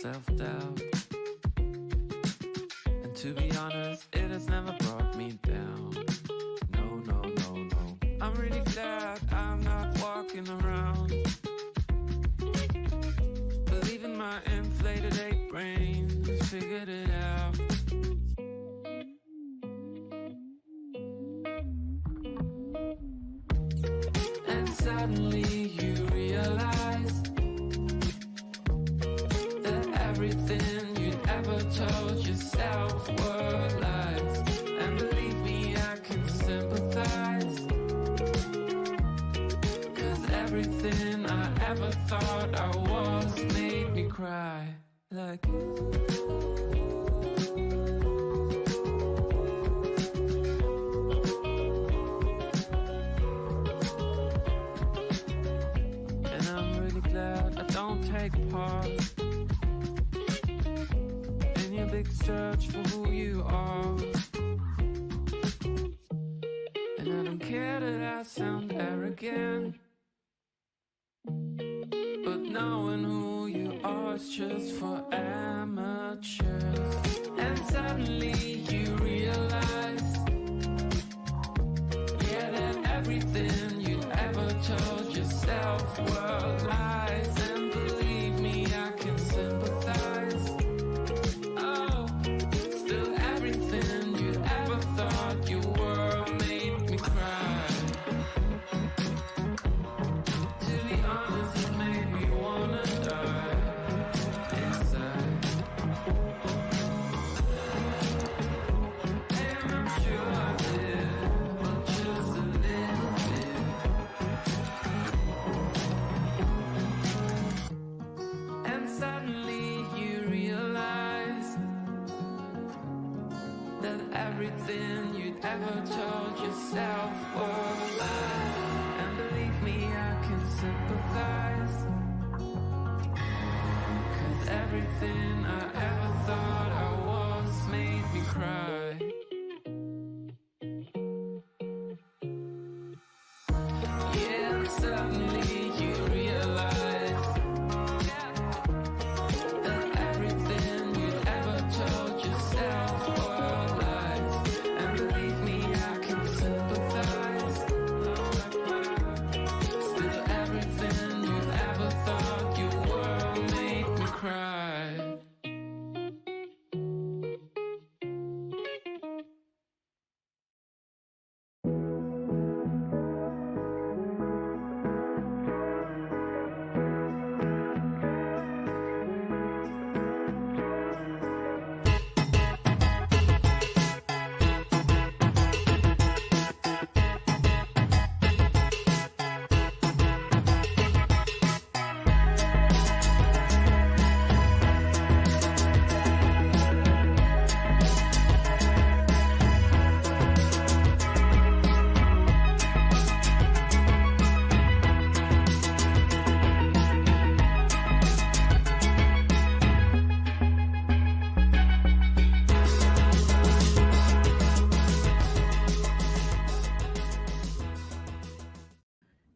self-doubt. And to be honest, it has never brought me down. No, no, no, no. I'm really glad I'm not walking around believing my inflated ape brain figured it out. And suddenly you realize that everything you'd ever told yourself were lies. And believe me, I can sympathize, 'cause everything I ever thought I was made me cry. Like and I'm really glad I don't take part in your big search for who you are. And I don't care that I sound arrogant, but knowing who you are is just for amateurs. And suddenly you realize, yeah, that everything you ever told yourself were lies. And believe me, I can sympathize. Oh, still everything you ever thought you were made me cry. To be honest, it made me wanna die inside. And I'm sure I did, but just a little bit. And suddenly you realize that everything you'd ever told yourself were lies. And believe me, I can sympathize, 'cause everything I ever thought I was made me cry. Yeah, and suddenly you realize that everything you'd ever told yourself were lies. And believe me, I can sympathize. Still everything you ever thought you were made me cry.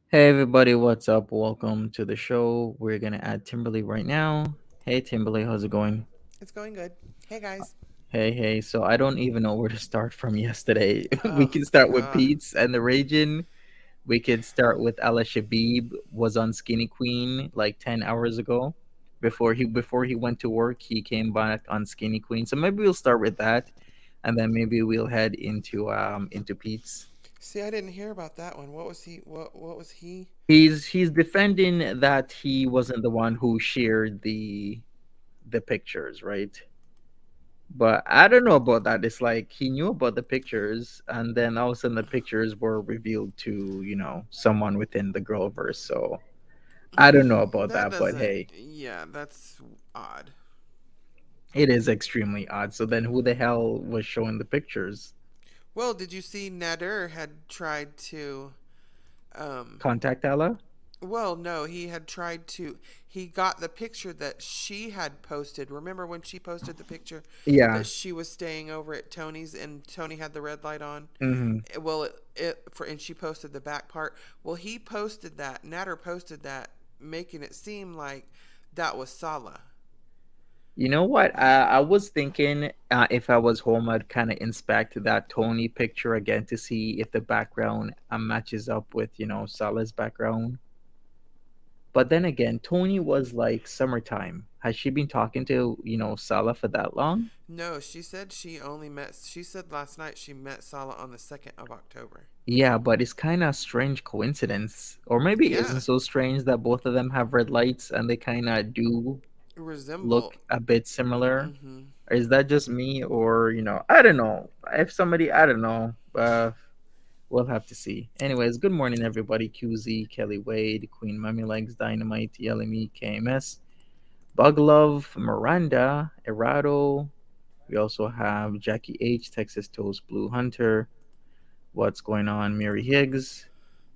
Hey everybody, what's up? Welcome to the show. We're gonna add Timberly right now. Hey Timberly, how's it going? It's going good. Hey guys. Hey. So I don't even know where to start from yesterday. We Oh can start with god. Peetz and the Raging. We could start with Ala Shabib was on Skinny Queen like 10 hours ago. Before he went to work, he came back on Skinny Queen. So maybe we'll start with that, and then maybe we'll head into Pete's. See, I didn't hear about that one. What was he? What was he? He's defending that he wasn't the one who shared the pictures, right? But I don't know about that. It's like he knew about the pictures, and then all of a sudden the pictures were revealed to someone within the girlverse. So I don't know about That that, but doesn't. hey, Yeah, that's odd. it is extremely odd. So then, who the hell was showing the pictures? Well, did you see Nader had tried to um Contact Allah? well, no, he had tried to he got the picture that she had posted. Remember when she posted the picture Yeah. that she was staying over at Tony's and Tony had the red light on? Mm-hmm. Well, and she posted the back part. Well, he posted that. Nader posted that, making it seem like that was Salah. You know what? I was thinking if I was home, I'd kind of inspect that Tony picture again to see if the background matches up with, Salah's background. But then again, Tony was like summertime. Has she been talking to, Salah for that long? No, she said she said last night she met Salah on the 2nd of October. Yeah, but it's kind of strange coincidence. Or maybe it isn't Yeah, so strange that both of them have red lights and they kind of do resemble. look a bit similar. Mm-hmm. Or is that just me? Or, I don't know. If somebody, I don't know. We'll have to see. Anyways, good morning, everybody. QZ, Kelly Wade, Queen Mummy Legs, Dynamite, Yelemy, KMS, Bug Love, Miranda, Errado. We also have Jackie H, Texas Toast, Blue Hunter. What's going on, Mary Higgs?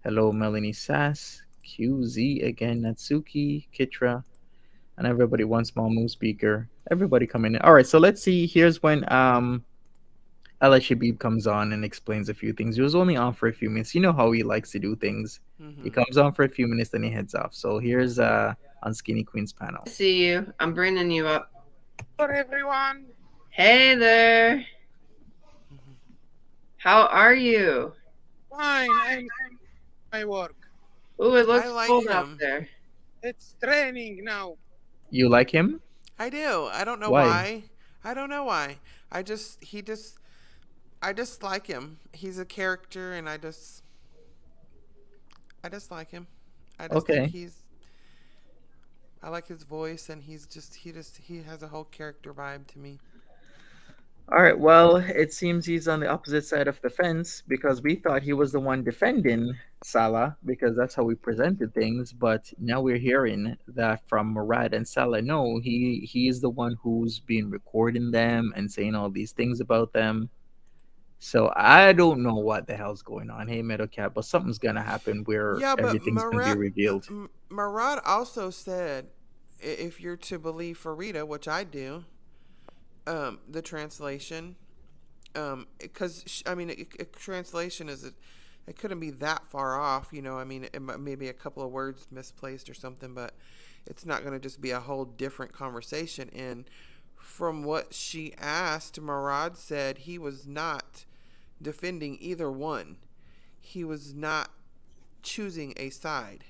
Hello, Melanie Sass, QZ again, Natsuki, Kitra, and everybody. One small move speaker. Everybody coming in. All right, so let's see. Here's when Ella Shabib comes on and explains a few things. He was only on for a few minutes. You know how he likes to do things. He Mm-hmm. comes on for a few minutes, then he heads off. So here's on Skinny Queen's panel. See you. I'm bringing you up. For everyone. Hey there. Mm-hmm. How are you? Fine, I'm my work. Ooh, it looks I like cold him. out there. It's training now. You like him? I do. I don't know Why? why. I don't know why. I just like him. He's a character, and I just like him. I just think Okay. I like his voice, and he has a whole character vibe to me. All right. Well, it seems he's on the opposite side of the fence because we thought he was the one defending Salah because that's how we presented things. But now we're hearing that from Murad and Salah. No, he is the one who's been recording them and saying all these things about them. So I don't know what the hell's going on. Hey, Meadowcat, but something's gonna happen where Yeah, but everything's gonna be revealed. Murad also said, if you're to believe Farida, which I do, the translation, because I mean, translation it couldn't be that far off, you know. I mean, maybe a couple of words misplaced or something, but it's not going to just be a whole different conversation. And from what she asked, Murad said he was not defending either one. He was not choosing a side.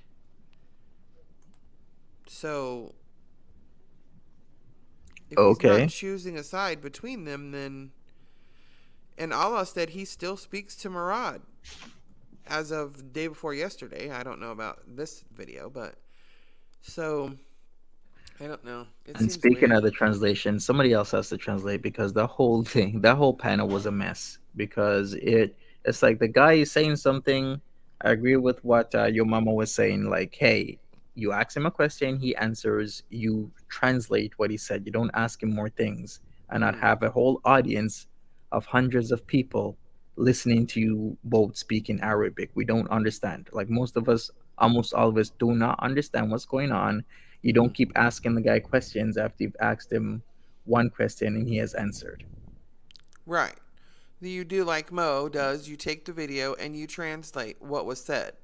So if he's not Okay. choosing a side between them, then, and Allah said he still speaks to Murad as of the day before yesterday. I don't know about this video, but so I don't know. It And seems speaking weird. of the translation, somebody else has to translate because the whole thing, that whole panel was a mess because it's like the guy is saying something. I agree with what your mama was saying. Like, hey, you ask him a question, he answers. You translate what he said. You don't ask him more things, and not Hmm. have a whole audience of hundreds of people listening to you both speak in Arabic. We don't understand. Like most of us, almost all of us, do not understand what's going on. You Hmm. don't keep asking the guy questions after you've asked him one question and he has answered. Right. You do like Mo does. You take the video and you translate what was said,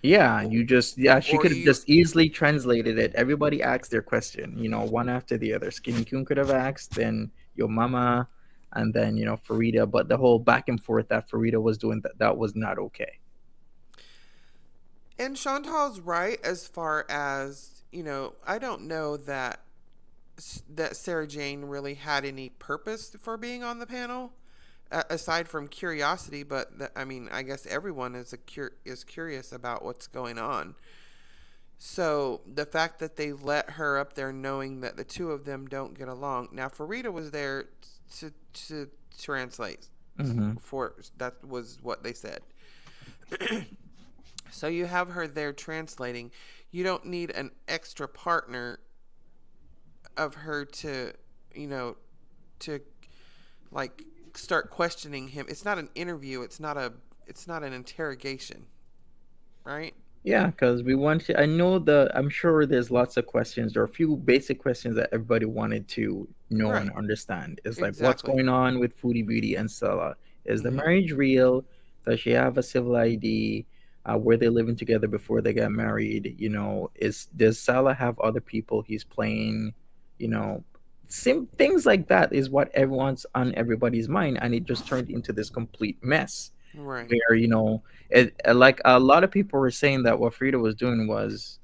Yeah, or, she or could have you. just easily translated it. Everybody asked their question, one after the other. Skinny Kun could have asked, then your mama, and then, Farida. But the whole back and forth that Farida was doing, that was not okay. And Chantal's right as far as, I don't know that Sarah Jane really had any purpose for being on the panel, aside from curiosity. But I mean, I guess everyone is curious about what's going on. So the fact that they let her up there, knowing that the two of them don't get along. Now Farida was there to translate. Hmm. For that was what they said. So you have her there translating. You don't need an extra partner of her to, you know, to like start questioning him. It's not an interview. It's not an interrogation, right? Yeah, because we want to. I'm sure there's lots of questions. There are a few basic questions that everybody wanted to know and Right. understand. It's like, what's Exactly. going on with Foodie Beauty and Stella? Is the Mhm. marriage real? Does she have a civil ID? Were they living together before they got married? Does Salah have other people he's playing, you know, things like that is what everyone's on everybody's mind, and it just turned into this complete mess Right. where like a lot of people were saying that what Frida was doing was,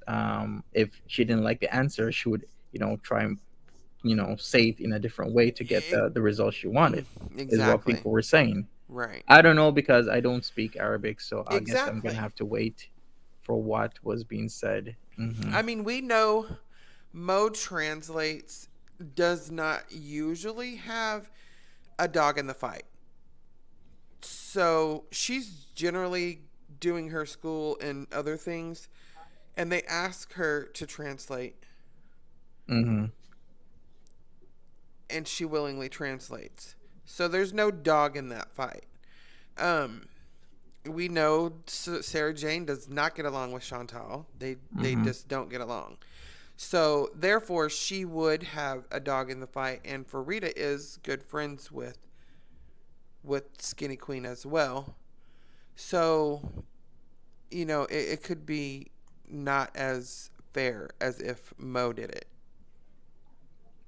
if she didn't like the answer, she would try and say it in a different way to get E- the result she wanted, is what Exactly. people were saying. Right. I don't know because I don't speak Arabic, so I guess I'm gonna Exactly. have to wait for what was being said. I mean, we know Mo translates does not usually have a dog in the fight. So she's generally doing her school and other things, and they ask her to translate, hmm and she willingly translates. So there's no dog in that fight. Um, we know Sarah Jane does not get along with Chantal. They hmm just don't get along. So therefore, she would have a dog in the fight, and Farida is good friends with Skinny Queen as well. So it could be not as fair as if Mo did it.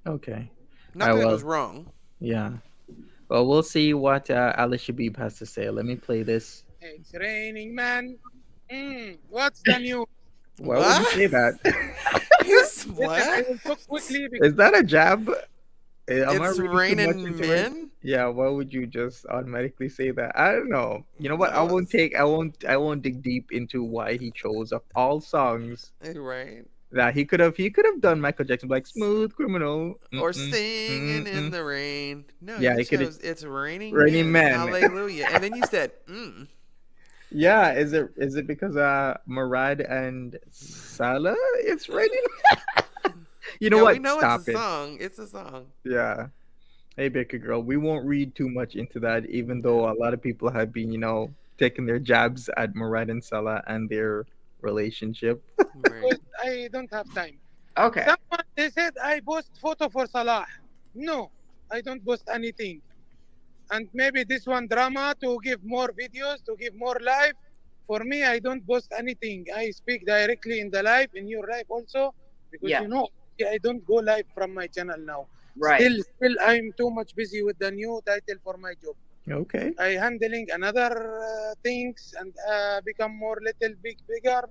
Okay. Not that it was Well, wrong. yeah. Well, we'll see what Ali Shabib has to say. Let me play this. It's raining, man. What's the news? Why would you say What? that? He's Listen, I what? will talk quickly Is that a jab? Am I It's reading too much raining into it? men. Yeah, why would you just automatically say that? I don't know. You know what? I No, won't take I won't dig deep into why he chose of all songs right. that he could have done Michael Jackson like Smooth Criminal. Or Mm-mm, singing in mm-mm. the rain. No, Yeah, you he could have chose "It's Raining Raining Men." Man. Hallelujah, and then you said, "Mm." Yeah, is it because Murad and Salah it's raining? You know Yeah, we what? know it's a Stop it. song. It's a song. Yeah. Hey, Baker Girl, we won't read too much into that, even though a lot of people have been, taking their jabs at Murad and Salah and their relationship. Right. Because I don't have time. Okay. Someone they said I post photo for Salah. No, I don't post anything. And maybe this one drama to give more videos, to give more live. For me, I don't post anything. I speak directly in the live, in your live also, because Yeah. I don't go live from my channel now. Right. Still, I'm too much busy with the new title for my job. Okay. I handling another things and become more little bigger.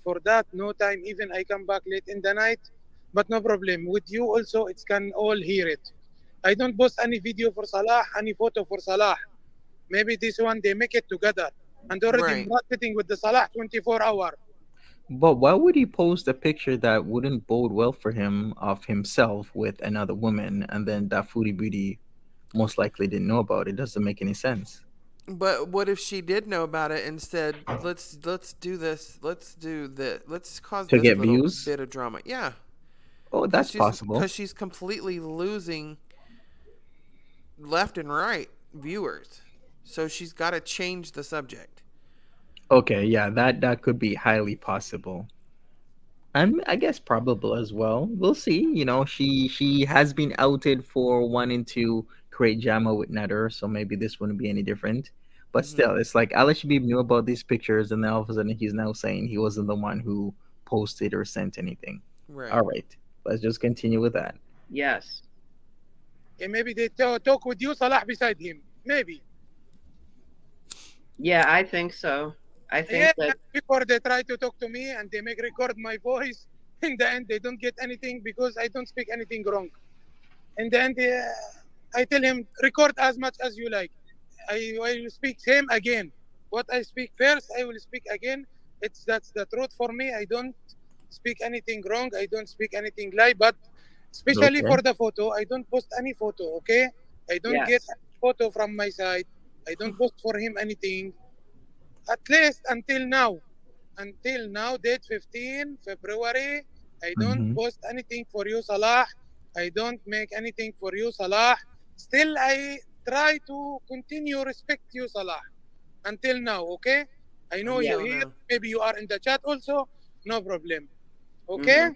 For that, no time. Even I come back late in the night, but no problem. With you also, it can all hear it. I don't post any video for Salah, any photo for Salah. Maybe this one they make it together. And already Right. Murad sitting with the Salah 24 hour. But why would he post a picture that wouldn't bode well for him of himself with another woman, and then that Foodie Beauty most likely didn't know about it? Doesn't make any sense. But what if she did know about it and said, "Let's do this. Let's do this. Let's cause To this get little views? bit of drama." Yeah, Oh, because that's she's possible. because she's completely losing left and right viewers. So she's got to change the subject. Okay, yeah, that could be highly possible. And I guess probable as well. We'll see. She has been outed for wanting to create drama with Nader, so maybe this wouldn't be any different. But Hmm. still, it's like Ali Shabib knew about these pictures, and then all of a sudden he's now saying he wasn't the one who posted or sent anything. Right. All right, let's just continue with that. Yes. Yeah, maybe they talk with you, Salah beside him. Maybe. Yeah, I think so. I think Yeah, that before they try to talk to me and they make record my voice, in the end they don't get anything because I don't speak anything wrong. In the end, I tell him record as much as you like. I will speak same again. What I speak first, I will speak again. That's the truth for me. I don't speak anything wrong. I don't speak anything lie. But especially Okay. for the photo, I don't post any photo. Okay, I don't get yes. any photo from my side. I don't post for him anything. At least until now. Until now, date 15 February, I don't Mm-hmm. post anything for you, Salah. I don't make anything for you, Salah. Still, I try to continue respect you, Salah. Until now, okay? I know you Yeah. Until here. now. Maybe you are in the chat also. No problem. Okay?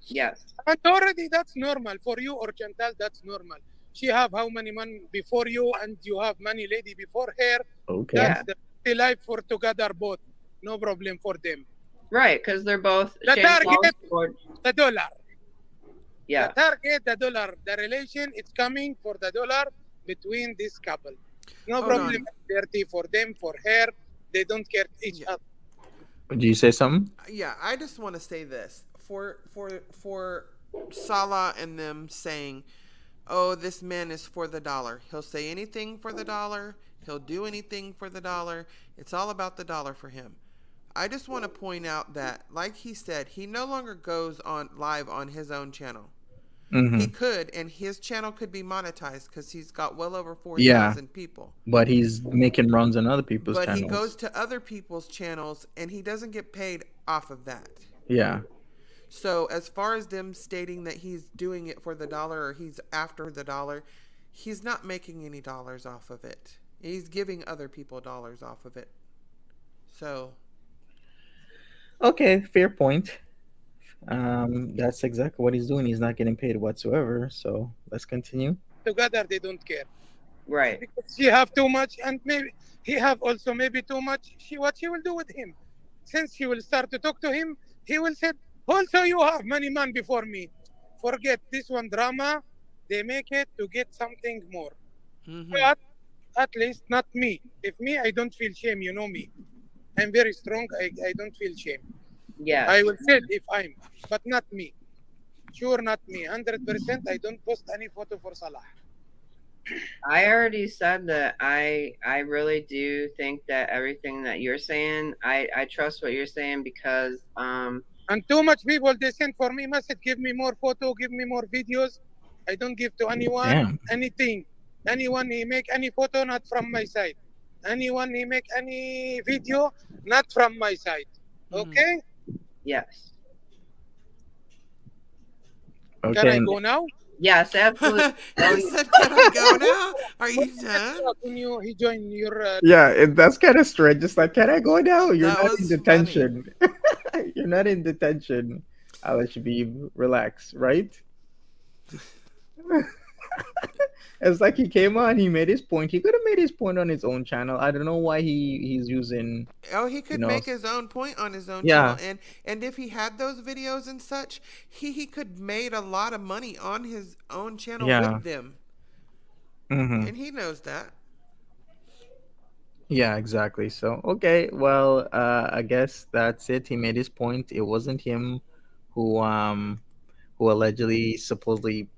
Yes. And already that's normal for you or Chantal. That's normal. She have how many men before you, and you have many lady before her. Okay. Yeah. That's the life for together both. No problem for them. Right, because they're both The Chantal's target, or the dollar. Yeah. The target, the dollar. The relation, it's coming for the dollar between this couple. No Hold problem. on. Dirty for them, for her. They don't care each Yeah. other. Do you say something? Yeah, I just want to say this for Salah and them saying, "Oh, this man is for the dollar. He'll say anything for the dollar. He'll do anything for the dollar. It's all about the dollar for him." I just want to point out that, like he said, he no longer goes on live on his own channel. He Mm-hmm. could, and his channel could be monetized because he's got well over Yeah, 4,000 people. but he's making runs on other people's But he channels. goes to other people's channels and he doesn't get paid off of that. Yeah. So as far as them stating that he's doing it for the dollar or he's after the dollar, he's not making any dollars off of it. He's giving other people dollars off of it. So Okay, fair point. That's exactly what he's doing. He's not getting paid whatsoever. So let's continue. Together, they don't care. Right. Because she have too much, and maybe he have also maybe too much. What she will do with him? Since she will start to talk to him, he will say, "Also, you have many man before me. Forget this one drama. They make it to get something more. But at least not me. If me, I don't feel shame. You know me. I'm very strong. I don't feel shame. Yes. I will say it if I'm, but not me. Sure, not me. 100%. I don't post any photo for Salah. I already said that I really do think that everything that you're saying, I trust what you're saying because And too much people they send for me message, give me more photo, give me more videos. I don't give to anyone Damn. anything. Anyone he make any photo, not from my side. Anyone he make any video, not from my side. Okay? yes. Can Okay. I go now? Yes, absolutely. he said, "Can I go now? Are you done?" When he join your Yeah, that's kind of strange. Just like, can I go now? You're That not was in detention. You're not in detention. I should be relaxed, right? It's like he came on, he made his point. He could have made his point on his own channel. I don't know why he's using. Oh, he could You know, make his own point on his own Yeah. channel, and if he had those videos and such, he could made a lot of money on his own channel Yeah. with them, Mm-hmm. and he knows that. Yeah, exactly. So okay, well, I guess that's it. He made his point. It wasn't him who allegedly, supposedly,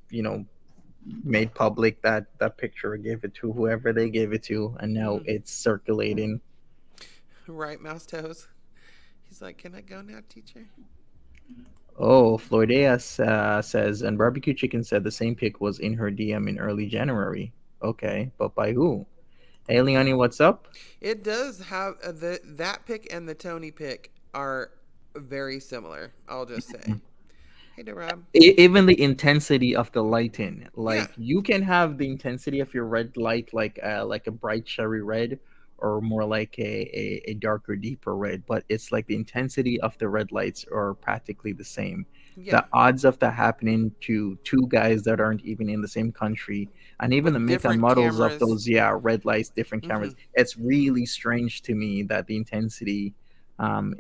made public that picture, gave it to whoever they gave it to, and now it's circulating. Right, mouse toes. He's like, "Can I go now, teacher?" Oh, Floydea says, and Barbecue Chicken said the same pic was in her DM in early January. Okay, but by who? Hey, Leonie, what's up? It does have that pick and the Tony pick are very similar. I'll just say. Hey, Rob. Even the intensity of the lighting, like Yeah. you can have the intensity of your red light like a bright cherry red, or more like a darker, deeper red, but it's like the intensity of the red lights are practically the same. Yeah. The odds of that happening to two guys that aren't even in the same country, and even With the make and different models of cameras. those, red lights, different cameras, it's really strange to me that the intensity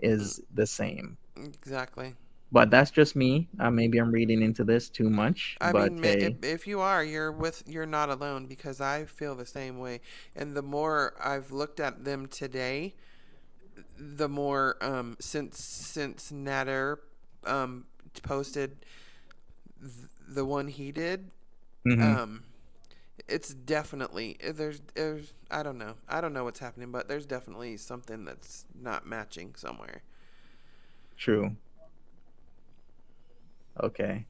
is the same. Exactly. But that's just me. Maybe I'm reading into this too much. I but mean, hey, if you are, you're not alone because I feel the same way. And the more I've looked at them today, the more since Nader posted the one he did, mhm, it's definitely there's I don't know what's happening, but there's definitely something that's not matching somewhere. true. Okay.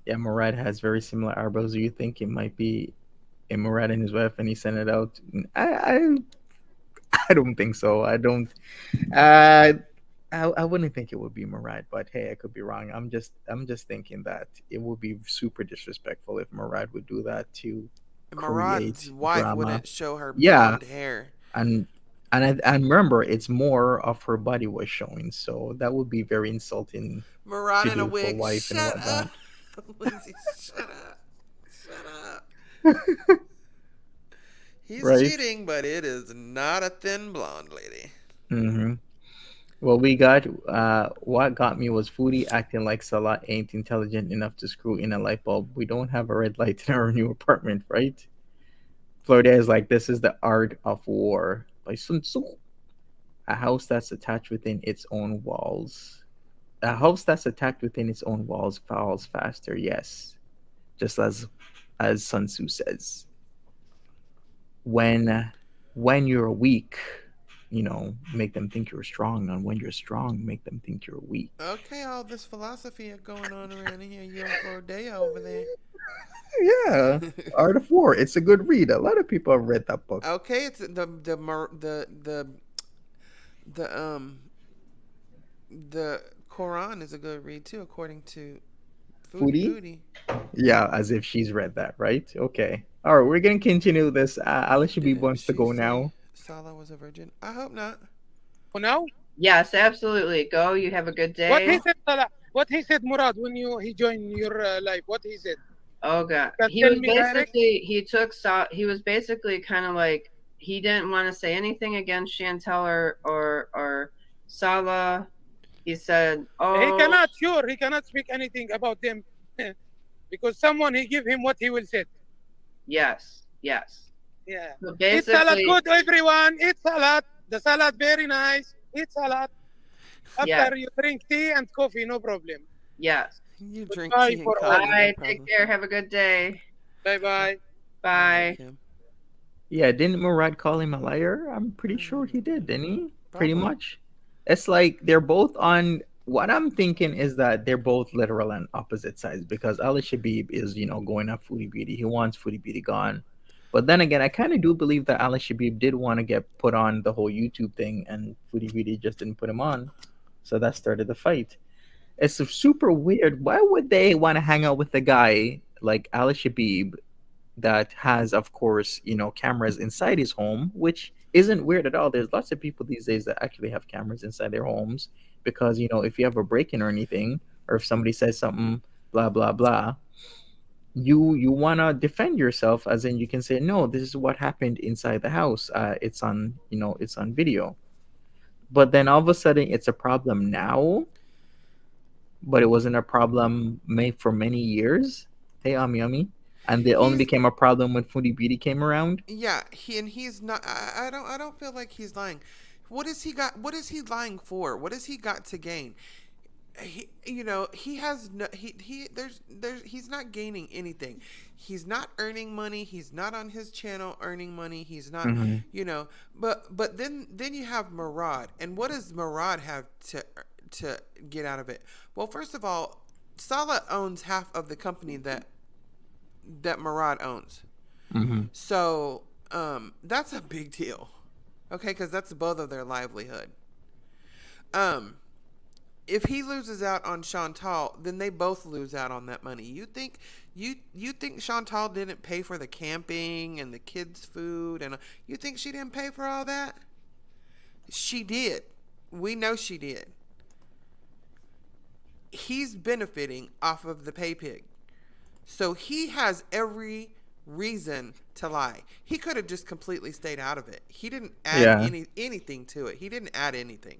Yeah, Murad has very similar eyebrows. Do you think it might be a Murad and his wife, and he sent it out? I don't think so. I don't. Uh, I wouldn't think it would be Murad, but hey, I could be wrong. I'm just thinking that it would be super disrespectful if Murad would do that to Murad's create wife drama. wouldn't show her Yeah, blonde hair. and and remember, it's more of her body was showing, so that would be very insulting Murad to in a do for wig. wife and Shut whatnot. up. Lindsay, shut up. Shut up. He's Right? cheating, but it is not a thin blonde lady. Mm-hmm. Well, we got what got me was Foodie acting like Salah ain't intelligent enough to screw in a light bulb. We don't have a red light in our new apartment, right? Florida is like, this is the art of war by Sun Tzu. A house that's attached within its own walls. A house that's attacked within its own walls falls faster. Yes, just as Sun Tzu says. When when you're weak, make them think you're strong, and when you're strong, make them think you're weak. Okay, all this philosophy going on around here. You and Florida over there. Yeah, Art of War. It's a good read. A lot of people have read that book. Okay, it's the Quran is a good read too, according to Foodie Foodie? Beauty. Yeah, as if she's read that, right? Okay. All right, we're gonna continue this. Alice Shabib Didn't wants to she go say now. Salah was a virgin? I hope not. Oh, now? Yes, absolutely. Go. You have a good What he day. said, Salah? What he said, Murad, when he joined your life? What he said? Oh god, Can he tell was me direct? basically he was basically kind of like he didn't want to say anything against Chantal or Salah. He said, He "Oh cannot, sure, he cannot speak anything about them because someone he give him what he will say. yes, yes." Yeah. So Eat salad basically, good, everyone. Eat salad. The salad very nice. Eat salad. yeah, After you drink tea and coffee, no problem. yes. You drink Goodbye tea and for all. coffee, no Bye. Take problem. care. Have a good day. Bye bye. All right, Bye. Kim. Yeah, didn't Murad call him a liar? I'm pretty sure he did, didn't he? Pretty Probably. much. It's like they're both on. What I'm thinking is that they're both literal and opposite sides because Ali Shabib is, going at Foodie Beauty. He wants Foodie Beauty gone. But then again, I kind of do believe that Ali Shabib did want to get put on the whole YouTube thing, and Foodie Beauty just didn't put him on. So that started the fight. It's super weird. Why would they want to hang out with a guy like Ali Shabib that has, of course, cameras inside his home, which isn't weird at all. There's lots of people these days that actually have cameras inside their homes because, if you have a break in or anything, or if somebody says something, blah, blah, blah, you want to defend yourself, as in you can say, no, this is what happened inside the house. It's on video. But then all of a sudden it's a problem now, but it wasn't a problem made for many years. Hey, Yummy. And it only He's became a problem when Foodie Beauty came around. yeah. He's not. I don't feel like he's lying. What has he got? What is he lying for? What has he got to gain? He has no. He's not gaining anything. He's not earning money. He's not on his channel earning money. He's not. Mm-hmm. But then you have Murad, and what does Murad have to get out of it? Well, first of all, Salah owns half of the company that Murad owns. Mm-hmm. So that's a big deal. Okay, because that's both of their livelihood. If he loses out on Chantal, then they both lose out on that money. You think Chantal didn't pay for the camping and the kids' food, and you think she didn't pay for all that? She did. We know she did. He's benefiting off of the pay pig. So he has every reason to lie. He could have just completely stayed out of it. He didn't add anything to it. He didn't add anything.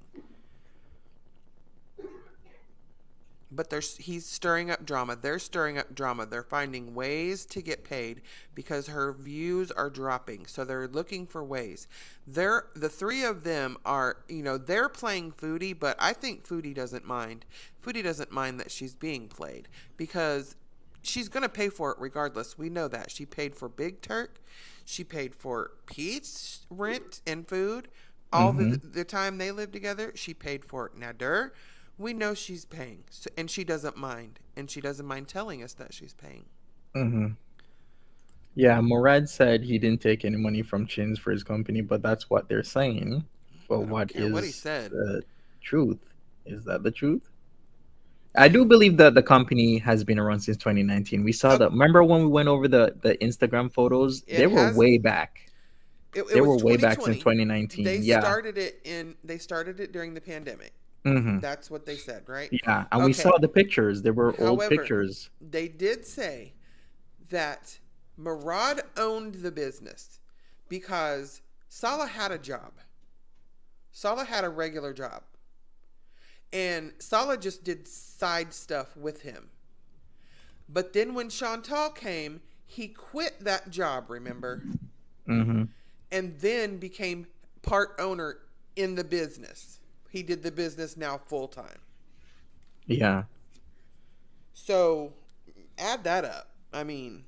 But he's stirring up drama. They're stirring up drama. They're finding ways to get paid because her views are dropping. So they're looking for ways. The three of them are, they're playing Foodie, but I think Foodie doesn't mind. Foodie doesn't mind that she's being played because she's going to pay for it regardless. We know that. She paid for Big Turk. She paid for Peetz rent and food. All the time they lived together, she paid for Nader. We know she's paying, and she doesn't mind. And she doesn't mind telling us that she's paying. Mm-hmm. Yeah, Murad said he didn't take any money from Chins for his company, but that's what they're saying. But I don't what care what he is said. the truth? Is that the truth? I do believe that the company has been around since 2019. We saw that. Remember when we went over the Instagram photos? They were way back. They were way back since 2019. They Yeah. started it during the pandemic. Mm-hmm. That's what they said, right? Yeah, and we saw the pictures. They were old However, pictures. They did say that Murad owned the business because Salah had a job. Salah had a regular job. And Salah just did side stuff with him. But then when Chantal came, he quit that job, remember? Mm-hmm. And then became part owner in the business. He did the business now full time. Yeah. So add that up. I mean,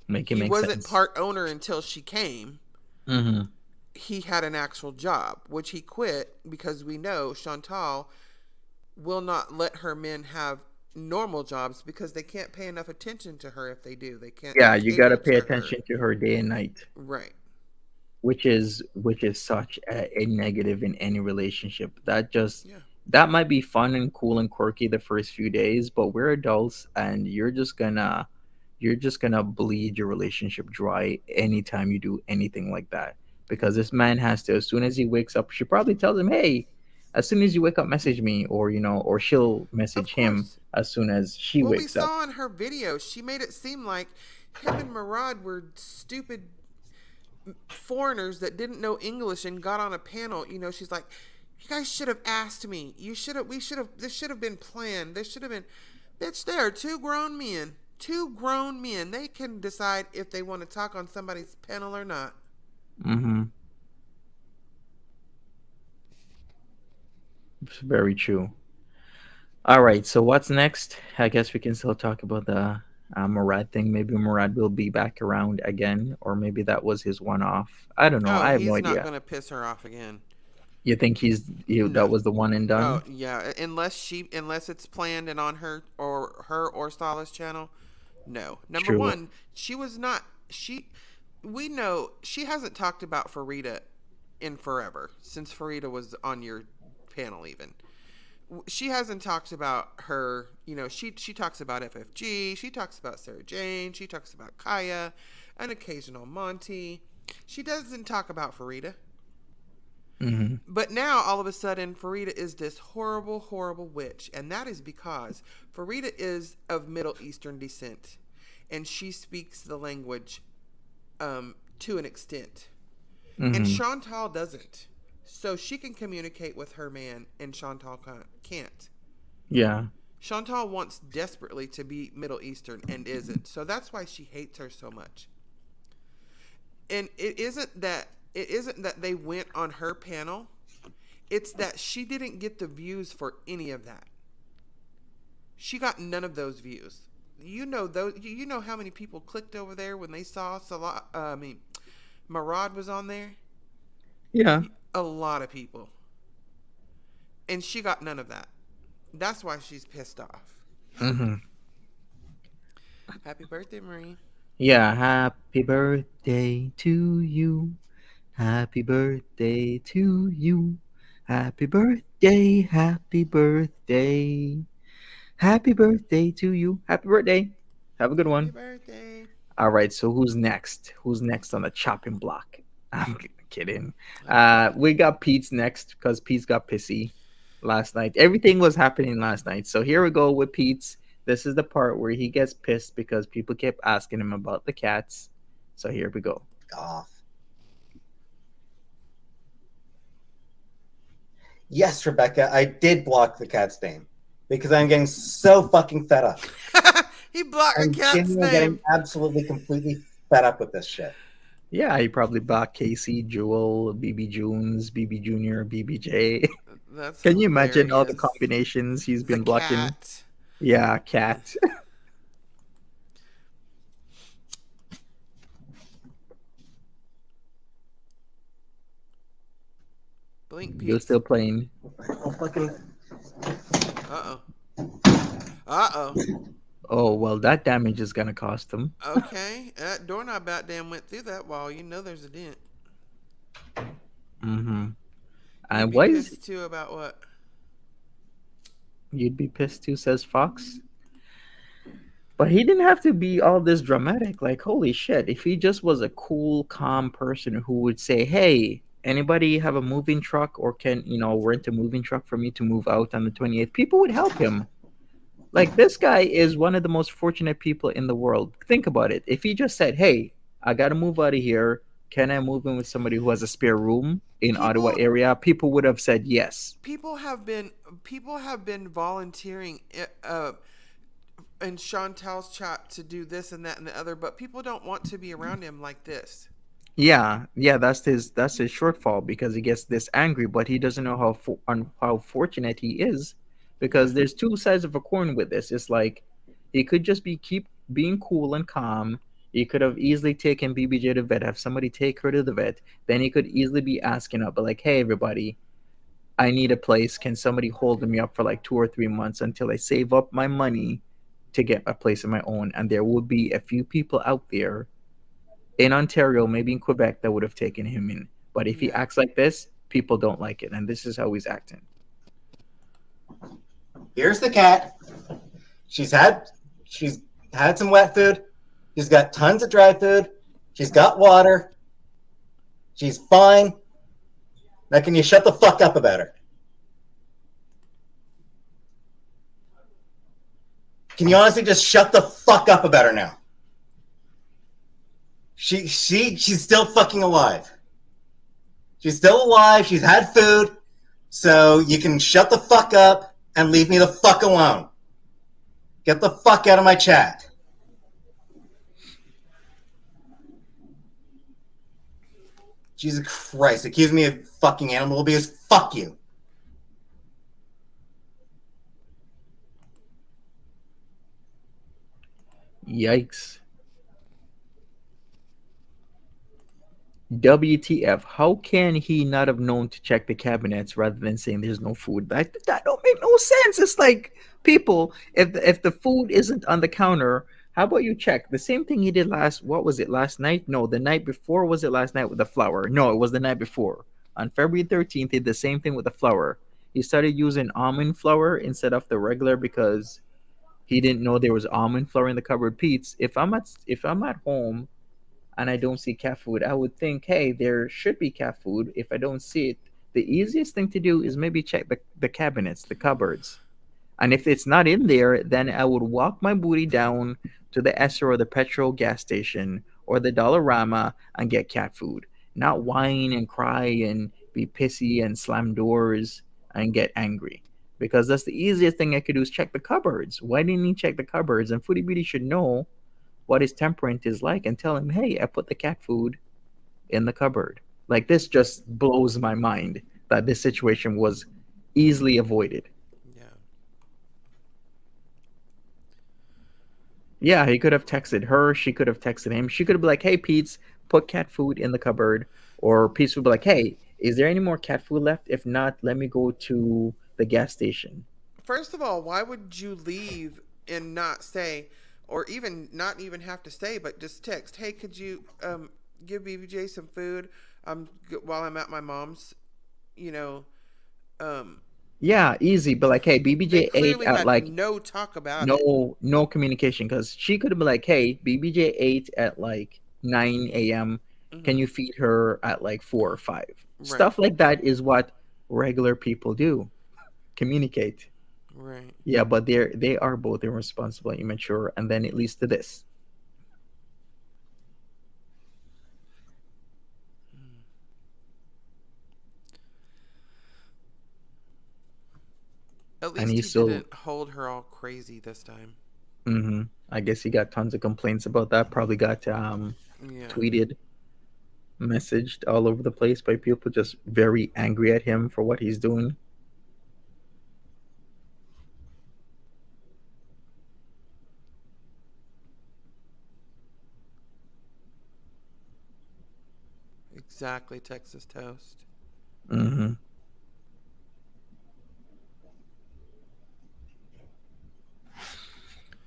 Make it he make wasn't sense. part owner until she came. Mm-hmm. He had an actual job, which he quit because we know Chantal will not let her men have normal jobs because they can't pay enough attention to her if they do. They can't Yeah, you got to cater pay to her. attention to her day and night, Right. which is such a negative in any relationship. Yeah. That might be fun and cool and quirky the first few days, but we're adults and you're just gonna bleed your relationship dry anytime you do anything like that. Because this man has to, as soon as he wakes up, she probably tells him, "Hey, as soon as you wake up, message me," or or she'll Of message him course. as soon as she Well, we wakes up. saw in her video, she made it seem like him and Murad were stupid foreigners that didn't know English and got on a panel. She's like, "You guys should have asked me. This should have been planned. This should have been, bitch, there are two grown men. Two grown men. They can decide if they want to talk on somebody's panel or not." Mm-hmm. It's very true. All right, so what's next? I guess we can still talk about the Murad thing. Maybe Murad will be back around again, or maybe that was his one-off. I don't know. Oh, I have no he's not idea. going to piss her off again. You think that No. was the one and Oh, done? yeah. Unless it's planned and on her or Salah's channel. No. Number True. one, she was not. We know she hasn't talked about Farida in forever, since Farida was on your panel even. She hasn't talked about her, she talks about FFG, she talks about Sarah Jane, she talks about Kaya, an occasional Monty. She doesn't talk about Farida. Mm-hmm. But now, all of a sudden, Farida is this horrible, horrible witch. And that is because Farida is of Middle Eastern descent. And she speaks the language to an extent. And Mm-hmm. Chantal doesn't. So she can communicate with her man, and Chantal can't. Yeah. Chantal wants desperately to be Middle Eastern and isn't. So that's why she hates her so much. And it isn't that they went on her panel. It's that she didn't get the views for any of that. She got none of those views. You know how many people clicked over there when they saw Murad was on there? Yeah. A lot of people. And she got none of that. That's why she's pissed off. Mm-hmm. Happy birthday, Marie. Yeah. Happy birthday to you. Happy birthday to you. Happy birthday. Happy birthday. Happy birthday to you. Happy birthday. Have a good Happy one. birthday. All right. So who's next? Who's next on the chopping block? I'm kidding. Okay. We got Pete's next because Pete's got pissy last night. Everything was happening last night. So here we go with Pete's. This is the part where he gets pissed because people kept asking him about the cats. So here we go. Off. Yes, Rebecca, I did block the cat's name because I'm getting so fucking fed up. He blocked a I'm cat's genuinely getting name. absolutely, completely fed up with this shit. Yeah, he probably blocked Casey, Jewel, BB Junes, BB Junior, BBJ. That's Can you imagine all the hilarious. combinations he's The been blocking? cat. Yeah, cat. Blink You're Peetz. still playing. Oh, fucking... Uh-oh. Uh-oh. Oh, well, that damage is going to cost him. Okay. That doorknob about damn went through that wall. You know there's a dent. Mm-hmm. You'd And be what is pissed too about what? you'd be pissed too, says Fox. But he didn't have to be all this dramatic. Like, holy shit. If he just was a cool, calm person who would say, hey, anybody have a moving truck or can, rent a moving truck for me to move out on the 28th? People would help him. Like, this guy is one of the most fortunate people in the world. Think about it. If he just said, hey, I got to move out of here. Can I move in with somebody who has a spare room? in Ottawa People- area, people would have said yes. People have been volunteering in Chantal's chat to do this and that and the other, but people don't want to be around him like this. Yeah, yeah, that's his shortfall because he gets this angry, but he doesn't know how fortunate he is because there's two sides of a coin with this. It's like he could just keep being cool and calm. He could have easily taken BBJ to the vet, have somebody take her to the vet. Then he could easily be asking up, but like, hey, everybody, I need a place. Can somebody hold me up for like 2 or 3 months until I save up my money to get a place of my own? And there would be a few people out there in Ontario, maybe in Quebec, that would have taken him in. But if he Yeah. acts like this, people don't like it, and this is how he's acting. Here's the cat. She's had some wet food. She's got tons of dry food. She's got water. She's fine. Now, can you shut the fuck up about her? Can you honestly just shut the fuck up about her now? She's still fucking alive. She's still alive. She's had food. So you can shut the fuck up and leave me the fuck alone. Get the fuck out of my chat. Jesus Christ. Accuse me of fucking animal abuse. Fuck you. Yikes. WTF? How can he not have known to check the cabinets rather than saying there's no food? That don't make no sense. It's like, people, if the food isn't on the counter, how about you check? The same thing he did last night? No, the night before. Was it last night with the flour? No, it was the night before. On February 13th, he did the same thing with the flour. He started using almond flour instead of the regular because he didn't know there was almond flour in the cupboard. Peetz, if I'm at home and I don't see cat food, I would think, hey, there should be cat food. If I don't see it, the easiest thing to do is maybe check the cabinets, the cupboards. And if it's not in there, then I would walk my booty down to the Esser or the petrol gas station or the Dollarama and get cat food. Not whine and cry and be pissy and slam doors and get angry. Because that's the easiest thing I could do is check the cupboards. Why didn't he check the cupboards? And Foodie Beauty should know what his temperament is like and tell him, hey, I put the cat food in the cupboard. Like, this just blows my mind that this situation was easily avoided. Yeah, he could have texted her. She could have texted him. She could have been like, hey, Peetz, put cat food in the cupboard. Or Peetz would be like, hey, is there any more cat food left? If not, let me go to the gas station. First of all, why would you leave and not stay, or even not even have to stay, but just text, hey, could you give BBJ some food while I'm at my mom's, Yeah, easy. But like, hey, they BBJ ate clearly at had like no talk about it. no communication, because she could have been like, hey, BBJ ate at like 9 a.m. Can you feed her at like 4 or 5? Right. Stuff like that is what regular people do. Communicate. Right. Yeah, but they are both irresponsible and immature, and then it leads to this. At And least he he's still didn't hold her all crazy this time. I guess he got tons of complaints about that. Probably got Yeah. tweeted, messaged all over the place by people just very angry at him for what he's doing. Exactly, Texas toast.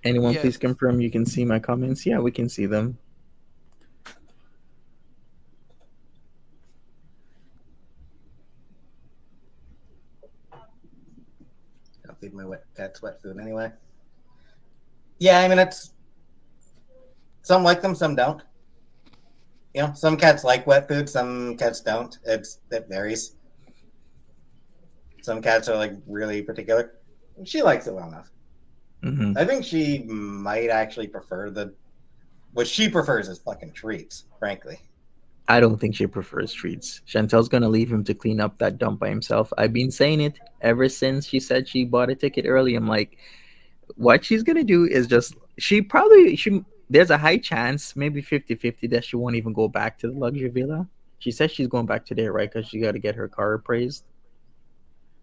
Anyone Yes. please confirm you can see my comments? Yeah, we can see them. I'll feed my cat's wet food anyway. Yeah, I mean, it's some like them, some don't. You know, some cats like wet food, some cats don't. It varies. Some cats are like really particular. She likes it well enough. I think she might actually prefer what she prefers is fucking treats, frankly. I don't think she prefers treats. Chantel's gonna leave him to clean up that dump by himself. I've been saying it ever since she said she bought a ticket early. I'm like, what she's gonna do is just she there's a high chance, maybe 50-50, that she won't even go back to the luxury villa. She says she's going back today, right? Because she got to get her car appraised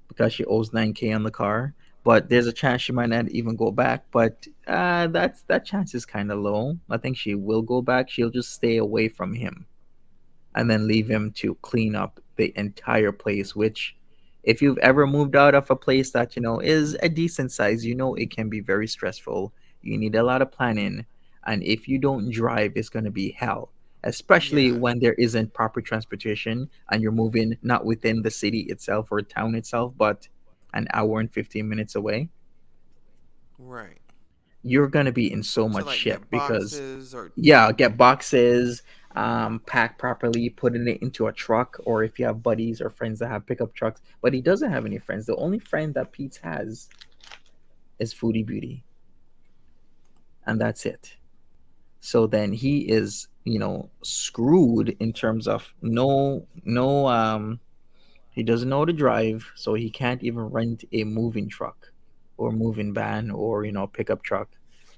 because she owes 9K on the car. But there's a chance she might not even go back. But that chance is kind of low. I think she will go back. She'll just stay away from him and then leave him to clean up the entire place. Which, if you've ever moved out of a place that is a decent size, it can be very stressful. You need a lot of planning, and if you don't drive, it's going to be hell, especially Yeah. when there isn't proper transportation and you're moving not within the city itself or town itself, but an hour and 15 minutes away. Right. You're going to be in so To much like shit get because, boxes or yeah, get boxes, pack properly, putting it into a truck, or if you have buddies or friends that have pickup trucks. But he doesn't have any friends. The only friend that Peetz has is Foodie Beauty, and that's it. So then he is, screwed in terms of no, he doesn't know how to drive, so he can't even rent a moving truck or moving van or pickup truck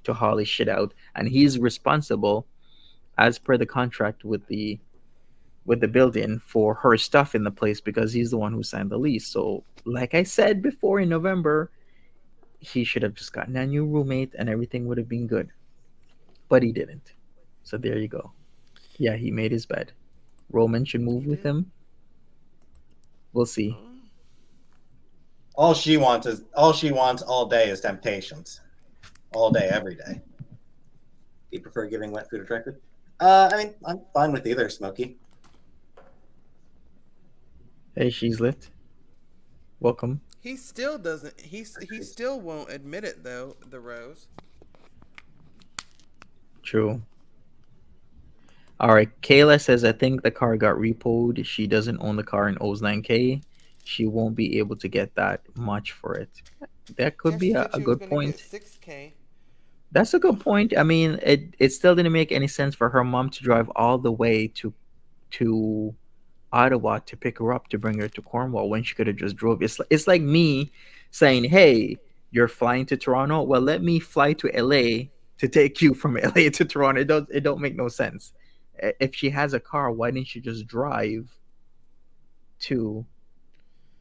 to haul his shit out, and he's responsible as per the contract with the building for her stuff in the place because he's the one who signed the lease. So, like I said before in November, he should have just gotten a new roommate and everything would have been good. But he didn't. So there you go. Yeah, he made his bed. Roman should move he with did. him. We'll see. Oh, All she wants all day is temptations. All day, every day. Do you prefer giving wet food or dry food? I mean, I'm fine with either, Smokey. Hey, she's lit. Welcome. he still doesn't. He still won't admit it though. The Rose. True. All right. Kayla says, I think the car got repoed. She doesn't own the car and owes 9K. She won't be able to get that much for it. That could Yeah, be she a, said a she was good gonna get point. 6K. That's a good point. I mean, it still didn't make any sense for her mom to drive all the way to Ottawa to pick her up to bring her to Cornwall when she could have just drove. It's like me saying, "Hey, you're flying to Toronto. Well, let me fly to LA to take you from LA to Toronto." It don't make no sense. If she has a car, why didn't she just drive to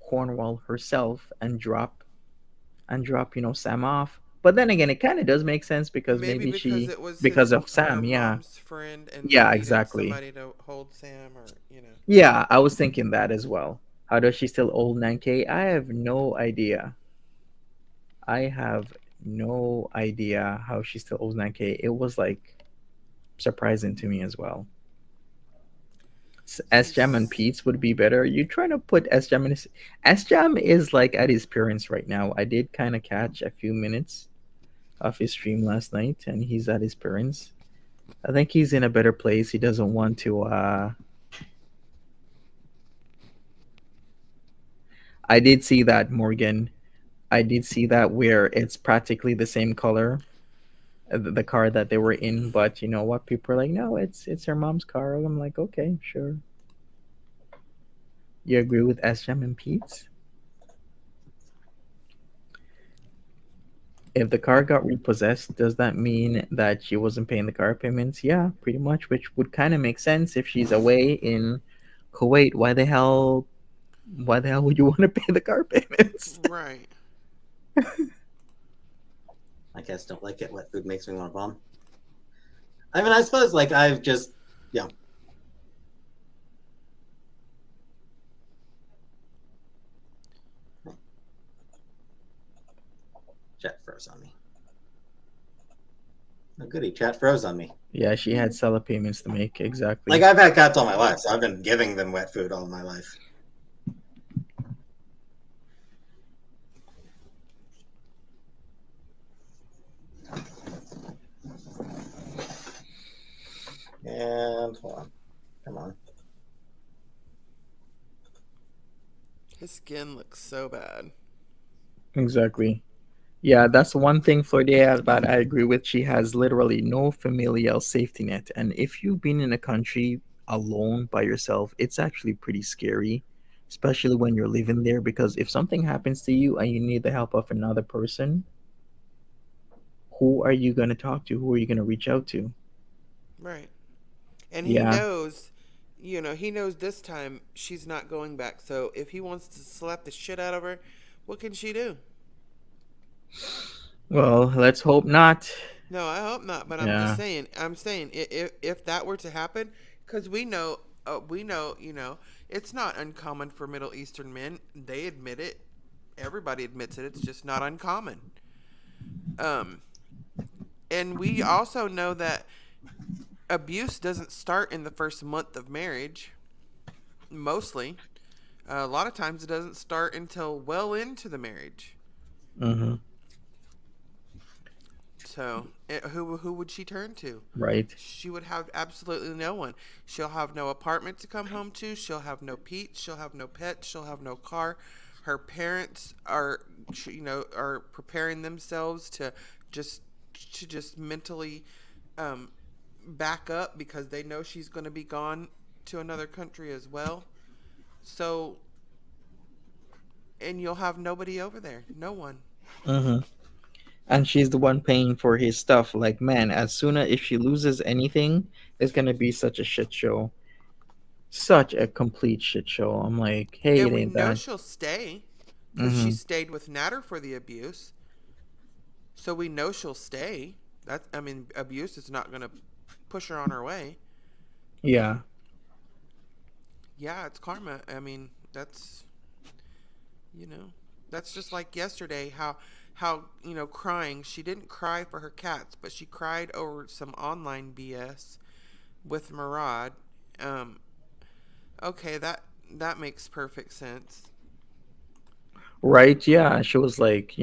Cornwall herself and drop Sam off? But then again, it kind of does make sense because Maybe maybe because she it was because of her Sam, yeah. mom's friend, and they Yeah, needed exactly. somebody to hold Sam, or. Yeah, I was thinking that as well. How does she still owe 9K? I have no idea. I have no idea how she still owes 9K. It was like surprising to me as well. Sjam and She's Pete's would be better. You trying to put Sjam in his Sjam is like at his parents right now. I did kind of catch a few minutes of his stream last night, and he's at his parents. I think he's in a better place. He doesn't want to. I did see that, Morgan. I did see that where it's practically the same color, the car that they were in. But you know what? People are like, no, it's her mom's car. I'm like, okay, sure. You agree with Sjam and Pete's? If the car got repossessed, does that mean that she wasn't paying the car payments? Yeah, pretty much, which would kind of make sense if she's away in Kuwait. Why the hell would you want to pay the car payments? right. I guess don't like it. Wet food makes me want to bomb. I mean, I suppose like I've just chat froze on me. Oh goody, chat froze on me. Yeah, she had seller payments to make. Exactly. Like I've had cats all my life, so I've been giving them wet food all my life. And hold on. Come on. His skin looks so bad. Exactly. Yeah, that's one thing Florida has bad. I agree with. She has literally no familial safety net. And if you've been in a country alone by yourself, it's actually pretty scary, especially when you're living there. Because if something happens to you and you need the help of another person, who are you going to talk to? Who are you going to reach out to? Right. And he Yeah. knows, he knows this time she's not going back. So if he wants to slap the shit out of her, what can she do? Well, let's hope not. No, I hope not. But I'm just Yeah. saying. I'm saying if that were to happen, because we know, it's not uncommon for Middle Eastern men. They admit it. Everybody admits it. It's just not uncommon. Um, and we also know that abuse doesn't start in the first month of marriage. Mostly, a lot of times it doesn't start until well into the marriage. Mm-hmm. So, who would she turn to? Right. She would have absolutely no one. She'll have no apartment to come home to. She'll have no Peetz. She'll have no pets. She'll have no car. Her parents are preparing themselves just to just mentally um, back up because they know she's going to be gone to another country as well. So, and you'll have nobody over there. No one. Mm-hmm. And she's the one paying for his stuff. Like, man, as soon as if she loses anything, it's gonna be such a shit show. Such a complete shit show. I'm like, hey, it And we ain't know that. she'll stay because she Mm-hmm. stayed with Nader for the abuse. So we know she'll stay. Abuse is not going to push her on her way. Yeah. Yeah, it's karma. You know, that's just like yesterday. How crying. She didn't cry for her cats, but she cried over some online BS with Murad. Um, okay, that makes perfect sense. Right. Yeah. She was like,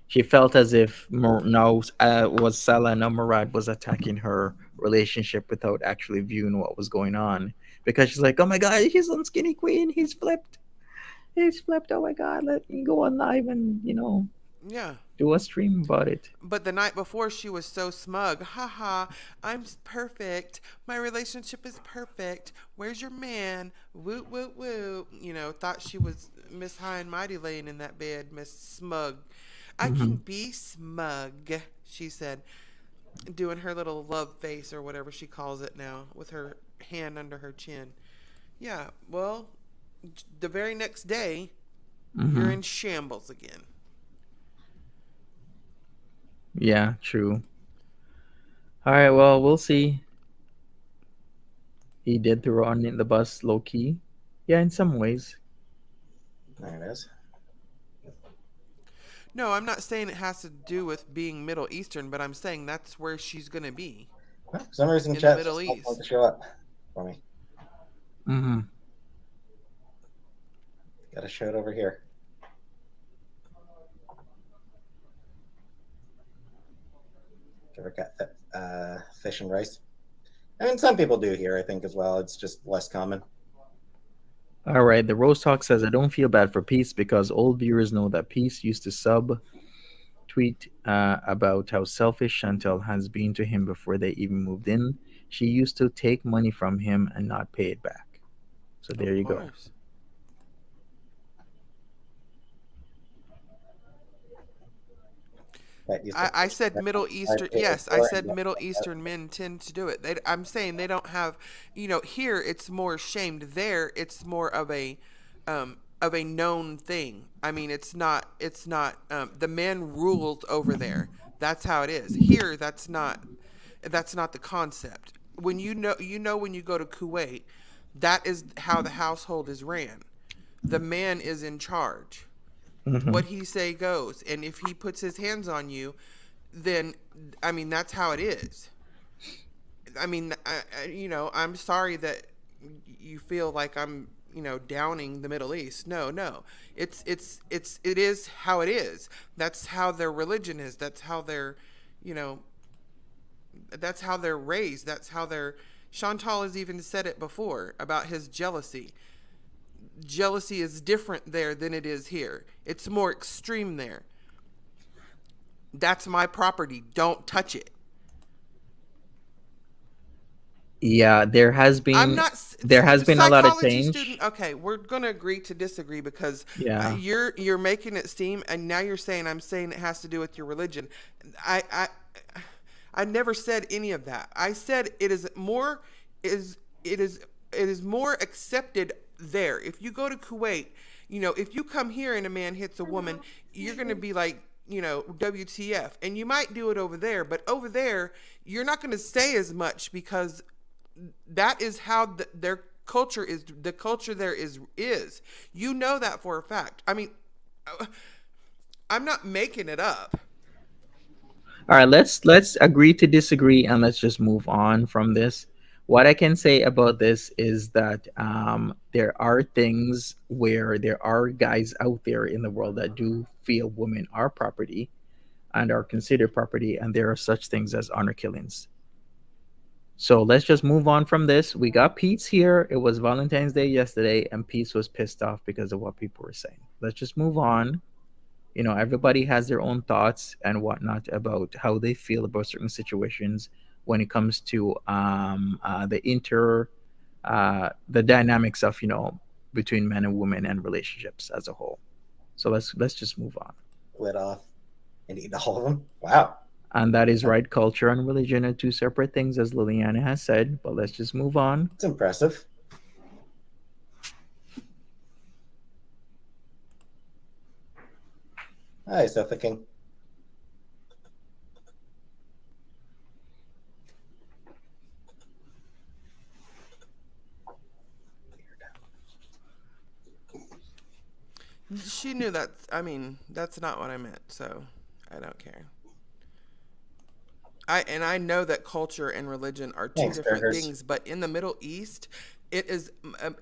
she felt as if now was Salah and Murad was attacking her relationship without actually viewing what was going on. Because she's like, oh my God, he's on Skinny Queen. He's flipped. He's flipped. Oh my God, let me go on live and, Yeah. do a stream about it. But the night before, she was so smug. Haha, I'm perfect. My relationship is perfect. Where's your man? Woo, woo, woo. Thought she was Miss High and Mighty laying in that bed, Miss Smug. I can Hmm. be smug, she said, doing her little love face or whatever she calls it now, with her hand under her chin. Yeah, well, the very next day, you're Hmm. in shambles again. Yeah, true. All right, well, we'll see. He did throw on in the bus low key. Yeah, in some ways. There it is. No, I'm not saying it has to do with being Middle Eastern, but I'm saying that's where she's going to be Well, for some reason, in the chat Middle just won't want to East. show up for me. Hmm. Got to show it over here. Ever got fish and rice? And some people do here, I think, as well. It's just less common. All right, the Rose Talk says, I don't feel bad for Peace because old viewers know that Peace used to sub tweet about how selfish Chantal has been to him before they even moved in. She used to take money from him and not pay it back. So there Of you go. course. That used to I said Middle Eastern. Yes, I said Middle Eastern men tend to do it. I'm saying they don't have, here it's more shamed. There it's more of a known thing. I mean, it's not. The man rules over there. That's how it is. Here, that's not. That's not the concept. When when you go to Kuwait, that is how the household is ran. The man is in charge. Hmm. What he say goes, and if he puts his hands on you, then that's how it is. I'm sorry that you feel like I'm downing the Middle East. No, no, it is how it is. That's how their religion is. That's how they're you know that's how they're raised. That's how they're. Chantal has even said it before about his jealousy. Jealousy is different there than it is here. It's more extreme there. That's my property. Don't touch it. Yeah, I'm not there has been a lot of psychology change. student. Okay, we're gonna agree to disagree because Yeah. you're making it seem, and now you're saying I'm saying it has to do with your religion. I I I never said any of that. I said is it is it is more accepted there. If you go to Kuwait, if you come here and a man hits a woman, you're gonna be like, WTF, and you might do it over there, but over there you're not going to say as much because that is how their culture is. The culture there is that for a fact. I mean, I'm not making it up. All right, let's agree to disagree and let's just move on from this. What I can say about this is that there are things where there are guys out there in the world that do feel women are property and are considered property, and there are such things as honor killings. So let's just move on from this. We got Pete's here. It was Valentine's Day yesterday, and Pete's was pissed off because of what people were saying. Let's just move on. Everybody has their own thoughts and whatnot about how they feel about certain situations when it comes to the dynamics of between men and women and relationships as a whole. So let's just move on. Split off and eat all of them. Wow. And that is right. Culture and religion are two separate things, as Liliana has said. But let's just move on. It's impressive. Hi, Sofa King. She knew that. I mean, that's not what I meant, so I don't care. I know that culture and religion are two Thanks, different burgers. things, but in the Middle East, it is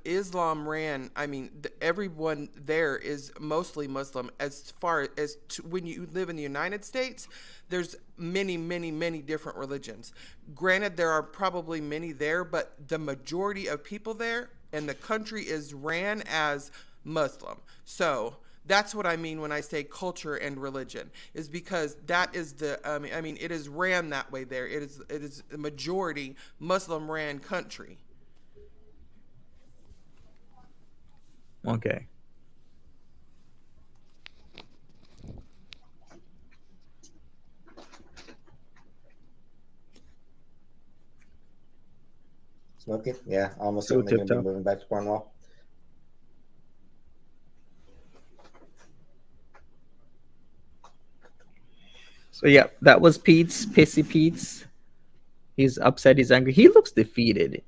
Islam ran. I mean, everyone there is mostly Muslim. As far as when you live in the United States, there's many, many, many different religions. Granted, there are probably many there, but the majority of people there and the country is ran as Muslim. So that's what I mean when I say culture and religion, is because that is it is ran that way there. It is the majority Muslim ran country. Okay. Smoky? Yeah, almost Still certainly going to be tip-top. moving back to Cornwall. So yeah, that was Pete's pissy Pete's. He's upset. He's angry. He looks defeated.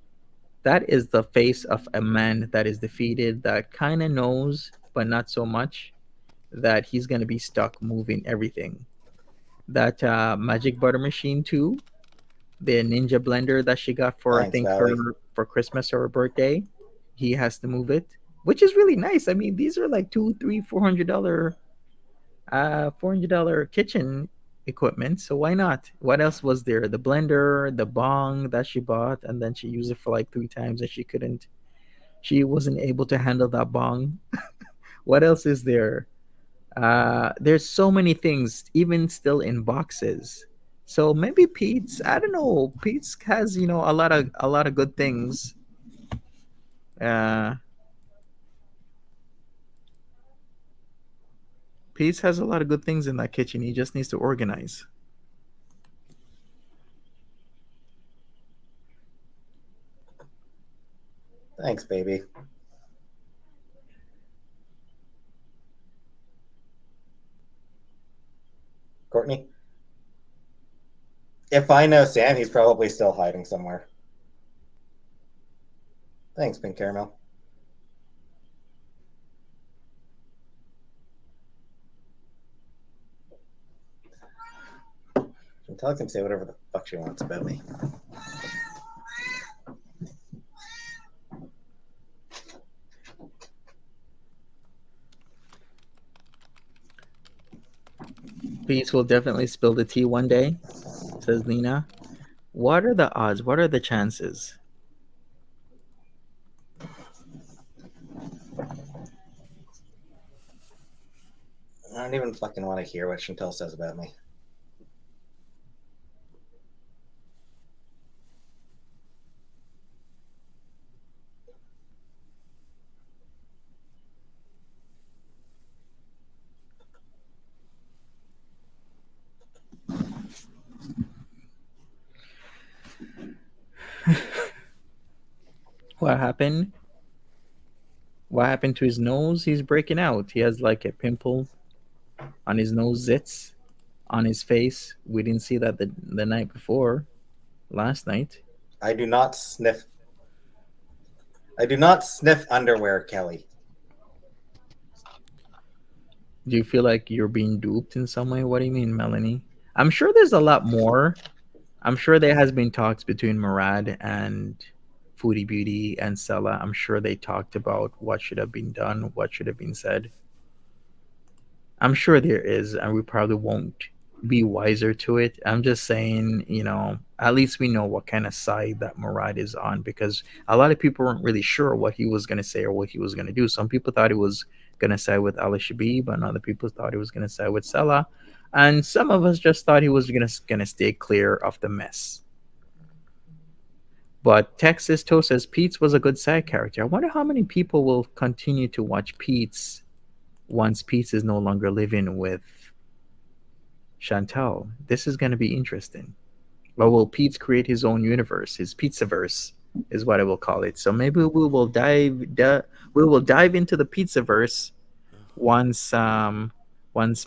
That is the face of a man that is defeated. That kind of knows, but not so much, that he's gonna be stuck moving everything. That magic butter machine too. The ninja blender that she got for I Thanks, think Valley. for Christmas or her birthday. He has to move it, which is really nice. I mean, these are like two, three, $400 $400 kitchen equipment. So why not? What else was there? The blender, the bong that she bought, and then she used it for like 3 times, and she wasn't able to handle that bong. What else is there? There's so many things, even still in boxes. So maybe Pete's, I don't know. Pete's has a lot of good things. Uh, Pete's has a lot of good things in that kitchen. He just needs to organize. Thanks, baby. Courtney? If I know Sam, he's probably still hiding somewhere. Thanks, Pink Caramel. Chantal can say whatever the fuck she wants about me. Pete's will definitely spill the tea one day, says Nina. What are the odds? What are the chances? I don't even fucking want to hear what Chantal says about me. What happened? What happened to his nose? He's breaking out. He has like a pimple on his nose, zits on his face. We didn't see that the night before, last night. I do not sniff. I do not sniff underwear, Kelly. Do you feel like you're being duped in some way? What do you mean, Melanie? I'm sure there's a lot more. I'm sure there has been talks between Murad and Foodie Beauty and Salah. I'm sure they talked about what should have been done, what should have been said. I'm sure there is, and we probably won't be wiser to it. I'm just saying, at least we know what kind of side that Murad is on, because a lot of people weren't really sure what he was going to say or what he was going to do. Some people thought he was going to side with Ali Shabib, and other people thought he was going to side with Salah. And some of us just thought he was going to stay clear of the mess. But Texas Toe says Peetz was a good side character. I wonder how many people will continue to watch Peetz once Peetz is no longer living with Chantal. This is going to be interesting. Or will Peetz create his own universe? His Pizzaverse is what I will call it. So maybe we will dive into the Pizzaverse once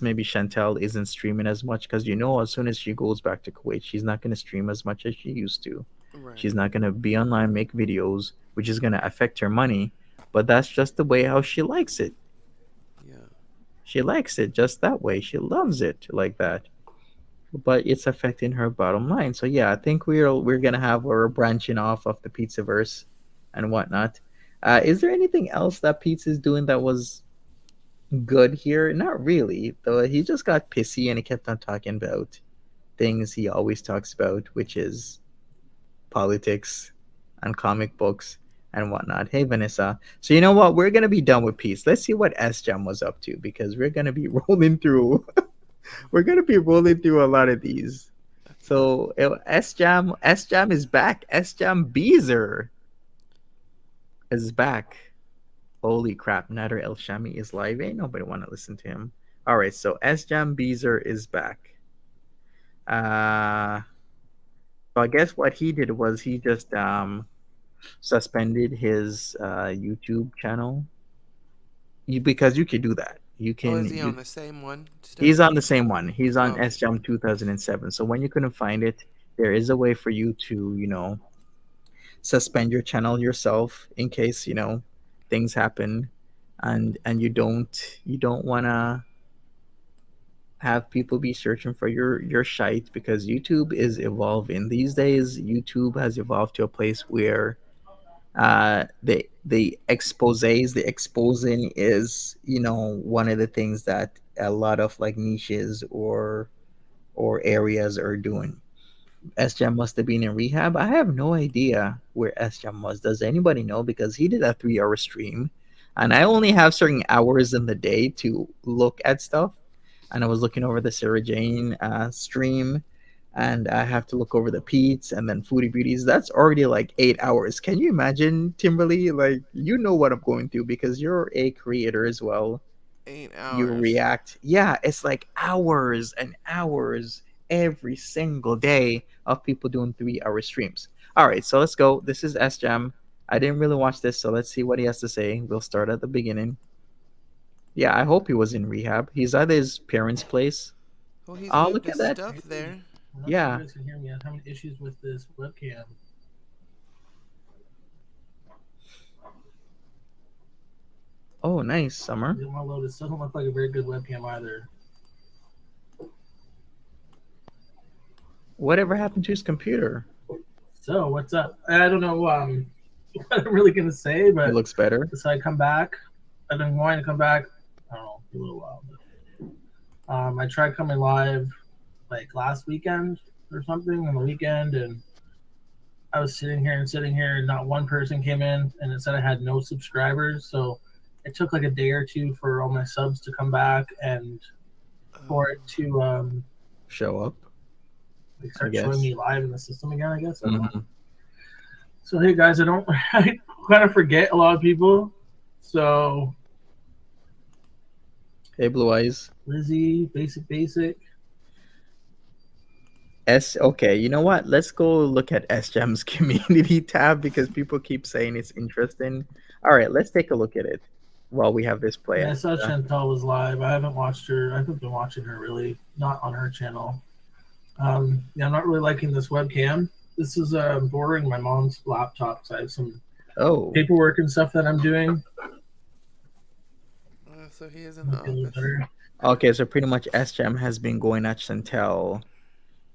maybe Chantal isn't streaming as much, because as soon as she goes back to Kuwait, she's not going to stream as much as she used to. Right. She's not going to be online, make videos, which is going to affect her money. But that's just the way how she likes it. Yeah. She likes it just that way. She loves it like that. But it's affecting her bottom line. So yeah, I think we're gonna have we're branching off of the Pizzaverse and whatnot. Is there anything else that Peetz is doing that was good here? Not really, though. He just got pissy and he kept on talking about things he always talks about, which is politics and comic books and whatnot. Hey, Vanessa. So you know what? We're gonna be done with Peetz. Let's see what Sjam was up to, because we're gonna be rolling through. We're gonna be rolling through a lot of these. So Sjam is back. Sjam Beezer is back. Holy crap! Nader El Shami is live. Ain't nobody want to listen to him. All right, so Sjam Beezer is back. So I guess what he did was he just suspended his YouTube channel. Because you can do that. You can. Is he on the same one still? He's on the same one. He's on Okay. Sjam 2007. So when you couldn't find it, there is a way for you to, suspend your channel yourself in case, things happen, and you don't want to have people be searching for your shite, because YouTube is evolving. These days, YouTube has evolved to a place where the exposing is one of the things that a lot of like niches or areas are doing. Sjam must have been in rehab. I have no idea where Sjam was. Does anybody know? Because he did a 3-hour stream, and I only have certain hours in the day to look at stuff. And I was looking over the Sarah Jane stream, and I have to look over the Peetz and then Foodie Beauties. That's already like 8 hours. Can you imagine, Timberly? Like, you know what I'm going through because you're a creator as well. 8 hours. You react. Yeah, it's like hours and hours every single day of people doing 3-hour streams. All right, so let's go. This is Sjam. I didn't really watch this, so let's see what he has to say. We'll start at the beginning. Yeah, I hope he was in rehab. He's at his parents' place. Well, he's Oh, moved look his at that. stuff there. I'm not Yeah. sure you guys can hear me. I'm having issues with this webcam. Oh, nice, Summer. I didn't want to load. It doesn't look like a very good webcam either. Whatever happened to his computer? So what's up? I don't know what I'm really gonna say, but It looks better. decided to come back. I've been wanting to come back. I don't know, a little while. But, I tried coming live like last weekend or something on the weekend, and I was sitting here, and not one person came in, and it said I had no subscribers. So it took like a day or two for all my subs to come back and for it to Show up. like start I guess. showing me live in the system again. I guess. I don't know. Mhm. So hey guys, I kind of forget a lot of people. So Hey, Blue Eyes. Lizzie, basic. Okay, you know what? Let's go look at SJam's community tab because people keep saying it's interesting. All right, let's take a look at it while we have this play. Yeah, I saw Chantal was live. I haven't watched her. I haven't been watching her really, not on her channel. Yeah, I'm not really liking this webcam. This is bordering my mom's laptop. So I have some Oh, paperwork and stuff that I'm doing. So he is in the Might be a little office. better. okay. So pretty much SJam has been going at Chantel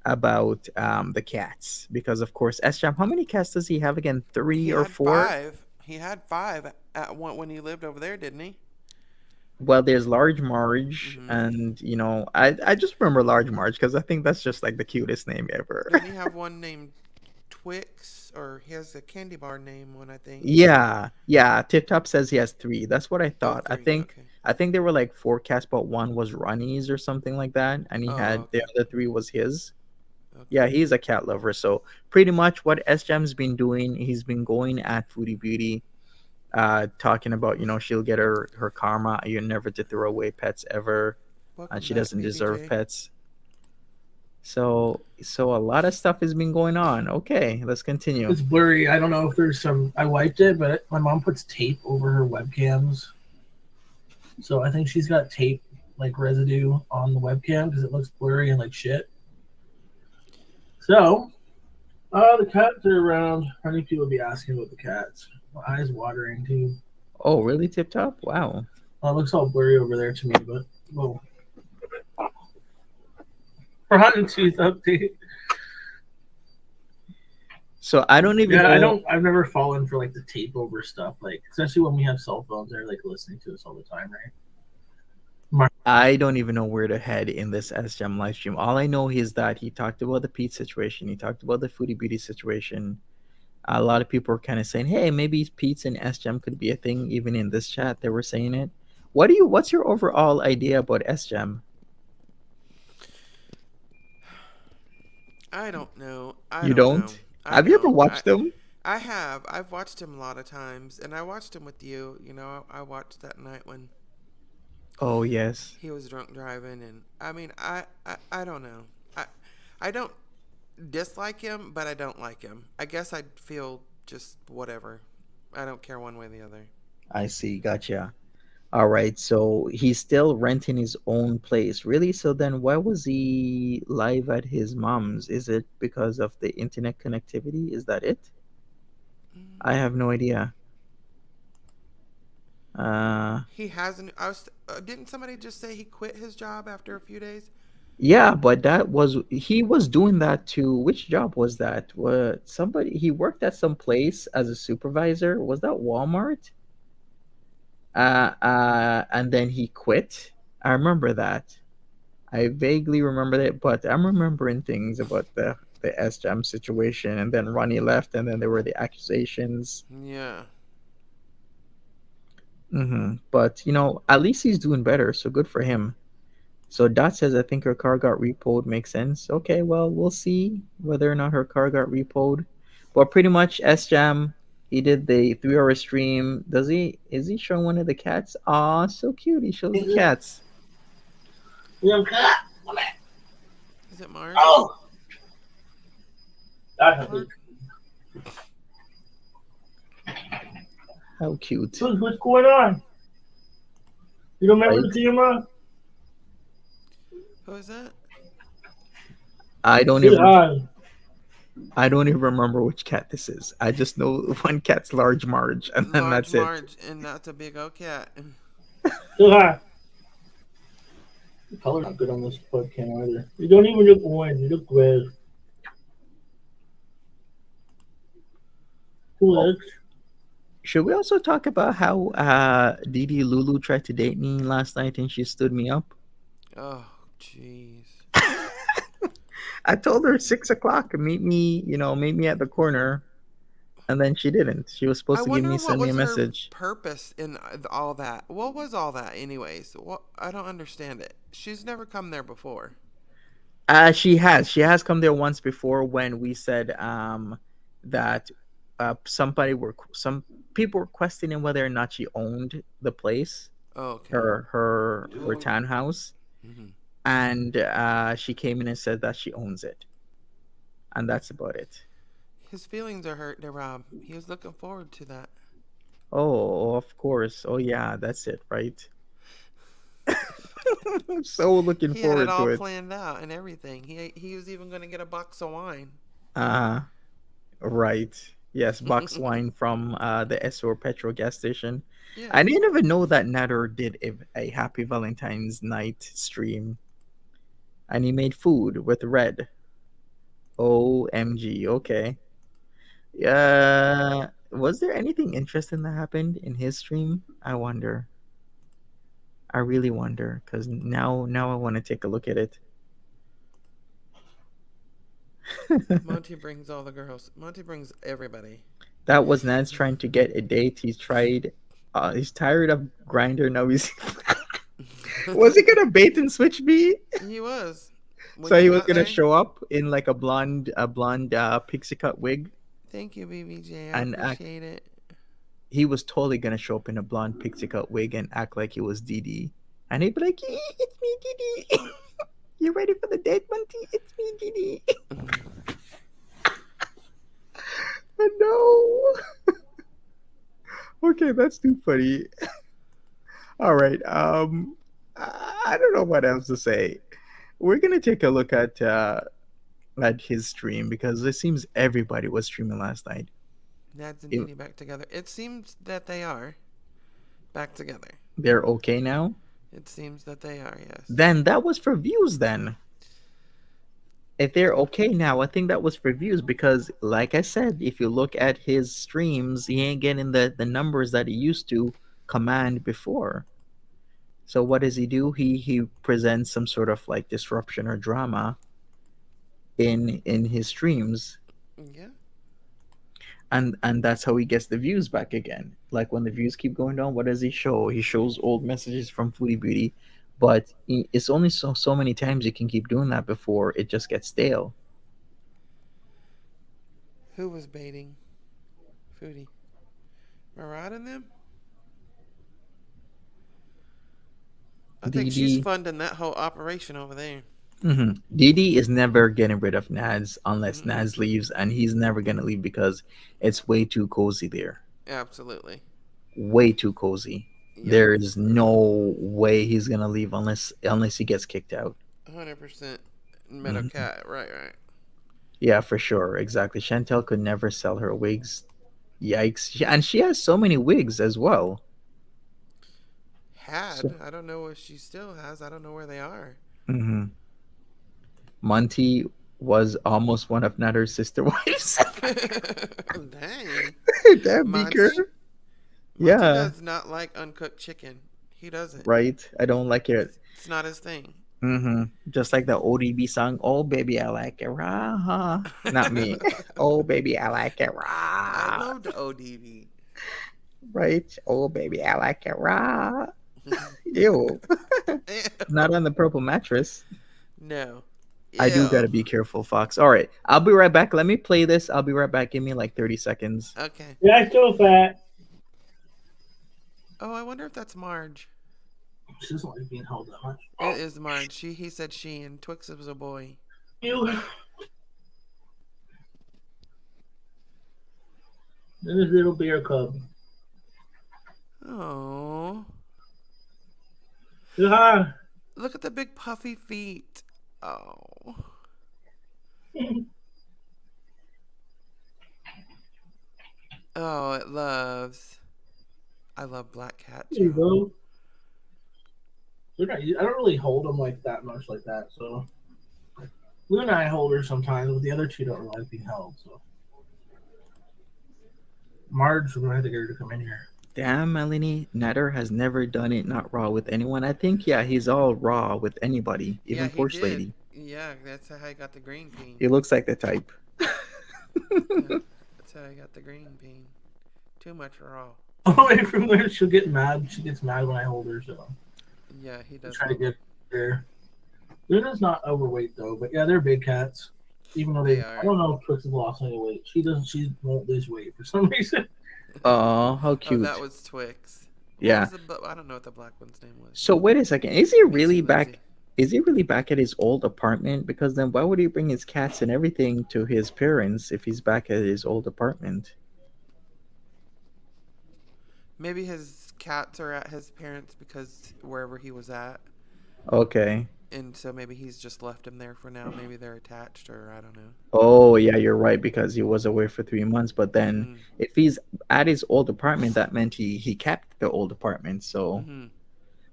about the cats because, of course, SJam. How many cats does he have again? He Three or had four? 5. He had 5 at one when he lived over there, didn't he? Well, there's Large Marge, Mm-hmm. and I just remember Large Marge because I think that's just like the cutest name ever. Didn't he have one named Twix, or he has a candy bar name one, I think. Yeah, yeah. Tip Top says he has three. That's what I Oh, thought. 3. Okay. I think there were like four cats, but one was Ronnie's or something like that, and he Oh, had the okay. other three was his. Okay. Yeah, he's a cat lover. So pretty much what SJam's been doing, he's been going at Foodie Beauty, talking about she'll get her karma. You're never to throw away pets ever, and Welcome she back, doesn't deserve BBJ. pets. So a lot of stuff has been going on. Okay, let's continue. It's blurry. I don't know if there's some. I wiped it, but my mom puts tape over her webcams, so I think she's got tape like residue on the webcam because it looks blurry and like shit. So, the cats are around. I think people will be asking about the cats. My eyes watering too. Oh, really, Tip Top? Wow. It looks all blurry over there to me, but whoa. Rotten tooth update. So I don't even Yeah, know. I've never fallen for like the tape over stuff, like especially when we have cell phones. They're like listening to us all the time, right? I don't even know where to head in this SJam live stream. All I know is that he talked about the Peetz situation. He talked about the Foodie Beauty situation. A lot of people were kind of saying, "Hey, maybe Peetz and SJam could be a thing." Even in this chat, they were saying it. What's your overall idea about SJam? I don't know. I You don't know. don't? I Have you ever don't. watched them? I have. I've watched him a lot of times, and I watched him with you. I watched that night when Oh yes. he was drunk driving, and I mean, I don't know. I don't dislike him, but I don't like him. I guess I feel just whatever. I don't care one way or the other. I see. Gotcha. All right. So he's still renting his own place. Really? So then why was he live at his mom's? Is it because of the internet connectivity? Is that it? I have no idea. He hasn't. Didn't somebody just say he quit his job after a few days? Yeah, but he was doing that to which job was that? What somebody he worked at some place as a supervisor. Was that Walmart? And then he quit. I remember that. I vaguely remember it, but I'm remembering things about the SJam situation, and then Ronnie left, and then there were the accusations. Yeah. But at least he's doing better, so good for him. So Dot says, I think her car got repoed. Makes sense. Okay, well, we'll see whether or not her car got repoed. But pretty much SJam, he did the 3 hour stream. Is he showing one of the cats? Aw, so cute. He shows the cats. Little cat. Is it Marge? Oh. Marge? How cute. What's going on? You don't remember the TMI? Who is that? I don't Say even hi. I don't even remember which cat this is. I just know one cat's Large Marge, and then Large that's it. Marge, and that's a big old cat. Say hi. The color's not good on this webcam either. You don't even look orange. You look red. Cool. Should we also talk about how Didi Lulu tried to date me last night and she stood me up? Oh, jeez. I told her 6 o'clock, meet me at the corner, and then she didn't. She was supposed I to wonder send what me a was her message. purpose in all that. What was all that, anyways? What I don't understand it. She's never come there before. She has come there once before when we said that some people were questioning whether or not she owned the place, Oh, okay. her townhouse, Mm-hmm. and she came in and said that she owns it. and that's about it. His feelings are hurt to Rob. He was looking forward to that. Oh, of course. Oh yeah, that's it, right? I'm so looking He had it forward all to it. planned out and everything. He was even going to get a box of wine. Uh right. Yes, box wine from the Esso petrol gas station. Yeah. I didn't even know that Nader did a Happy Valentine's night stream, and he made food with Red. OMG. Okay. Was there anything interesting that happened in his stream? I wonder. I really wonder, because now I want to take a look at it. Monty brings all the girls. Monty brings everybody. That was Nance trying to get a date. He's tired of Grinder. Now he's was he gonna bait and switch me? He was. When So he you was got gonna there- show up in like a blonde pixie cut wig. Thank you, BBJ. I And appreciate it. He was totally gonna show up in a blonde pixie cut wig and act like he was Dee. And he'd be like, "It's me, Dee." You ready for the date, Monty? It's me, Dee. No. Okay, that's too funny. All right. I don't know what else to say. We're gonna take a look at his stream, because it seems everybody was streaming last night. Nads and Dee back together. It seems that they are back together. They're okay now. It seems that they are, yes. Then that was for views. Then, if they're okay now, I think that was for views, because, like I said, if you look at his streams, he ain't getting the numbers that he used to command before. So what does he do? He presents some sort of like disruption or drama in his streams, Yeah. and that's how he gets the views back again. Like when the views keep going down, what does he show? He shows old messages from Foodie Beauty, but it's only so many times you can keep doing that before it just gets stale. Who was baiting Foodie? Murad and them? I think she's Dee. funding that whole operation over there. Dee is never getting rid of Nads unless Mm-mm. Nads leaves, and he's never gonna leave because it's way too cozy there. Absolutely. Way too cozy. Yeah. There is no way he's gonna leave unless he gets kicked out. 100% Meadow Cat. Right. Yeah, for sure. Exactly. Chantal could never sell her wigs. Yikes. And she has so many wigs as well. Had. I don't know if she still has. I don't know where they are. Mm-hmm. Monty was almost one of Natter's sister wives. Dang. Damn, Monty? Beaker. Monty Yeah. does not like uncooked chicken. He doesn't. Right. I don't like it. It's not his thing. Mm-hmm. Just like the ODB song, "Oh baby, I like it raw." Not me. "Oh baby, I like it raw." I love the ODB. Right. "Oh baby, I like it raw." Ew. Not on the purple mattress. No. I do Ew. gotta be careful, Fox. All right, I'll be right back. Let me play this. I'll be right back. Give me like 30 seconds. Okay. Yeah, so fat. Oh, I wonder if that's Marge. She doesn't like being held that much. It is Marge. He said she, and Twix was a boy. You. Then this little bear cub. Oh. Yeah. Look at the big puffy feet. Oh. Oh, it loves. I love black cat There you too. go. They're not, I don't really hold them like that much like that, so. Luna and I hold her sometimes, but the other two don't really like being held, so. Marge, we're going to have to get her to come in here. Damn, Melanie. Nader has never done it not raw with anyone. I think, yeah, he's all raw with anybody, even Yeah, he Porch did. Lady. Yeah, that's how I got the green bean. He looks like the type. Yeah, that's how I got the green bean. Too much raw. Away from there, she'll get mad. She gets mad when I hold her, so. Yeah, he does. Try to get her. Luna's not overweight though, but yeah, they're big cats. Even though They they, are. I don't know if Twix has lost any weight. She doesn't. She won't lose weight for some reason. Oh, how Oh, cute. that was Twix. What Yeah. was I don't know what the black one's name was. So wait a second. Is he really Lindsay. back? Is he really back at his old apartment? Because then why would he bring his cats and everything to his parents if he's back at his old apartment? Maybe his cats are at his parents because wherever he was at, Okay. and so maybe he's just left them there for now. Maybe they're attached, or I don't know. Oh, yeah, you're right because he was away for 3 months. But then Mhm. if he's at his old apartment, that meant he kept the old apartment. So, Mhm.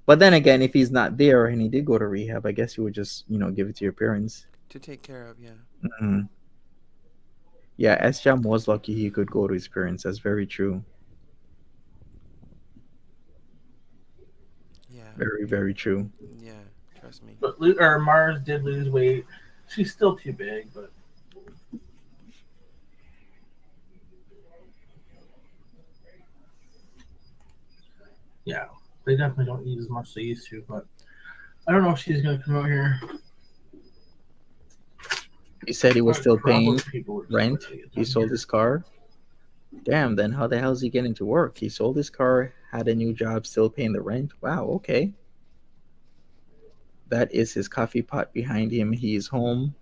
but then again, if he's not there and he did go to rehab, I guess you would just give it to your parents. To take care of, yeah. Hmm. Yeah, Sjam was lucky he could go to his parents. That's very true. Yeah. Very, very true. Yeah. Trust me. But Mars did lose weight. She's still too big, but yeah, they definitely don't eat as much as they used to. But I don't know if she's gonna come out here. He said he was still paying People were rent. starting to get He down sold here. his car. Damn, then how the hell is he getting to work? He sold his car, had a new job, still paying the rent. Wow, okay. That is his coffee pot behind him. He's home.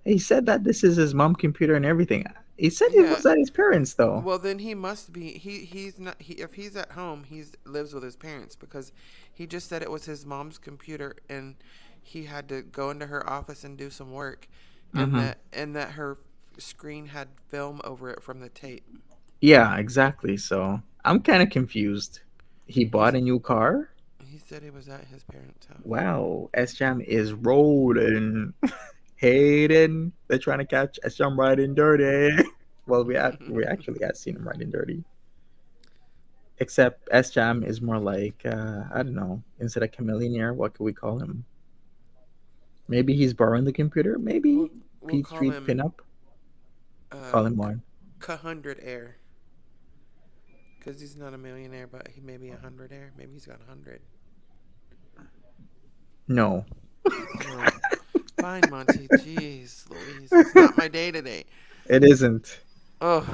He said that this is his mom computer and everything. He said it Yeah. was at his parents though. Well, then he must be. He's not. If he's at home, lives with his parents because he just said it was his mom's computer and he had to go into her office and do some work, and Hmm. that her screen had film over it from the tape. Yeah, exactly. So I'm kind of confused. He bought a new car. He said he was at his parents' house. Wow, Sjam is rolling. Hayden, they're trying to catch Sjam riding dirty. Well, we actually had seen him riding dirty. Except Sjam is more like I don't know. Instead of chameleonaire, what could we call him? Maybe he's borrowing the computer. We'll, Maybe we'll Pete call Street him pinup. Call him one. 100 air because he's not a millionaire, but he may be 100 air. Maybe he's got 100. No. Oh, fine, Monty. Jeez, Louise, it's not my day today. It isn't. Oh,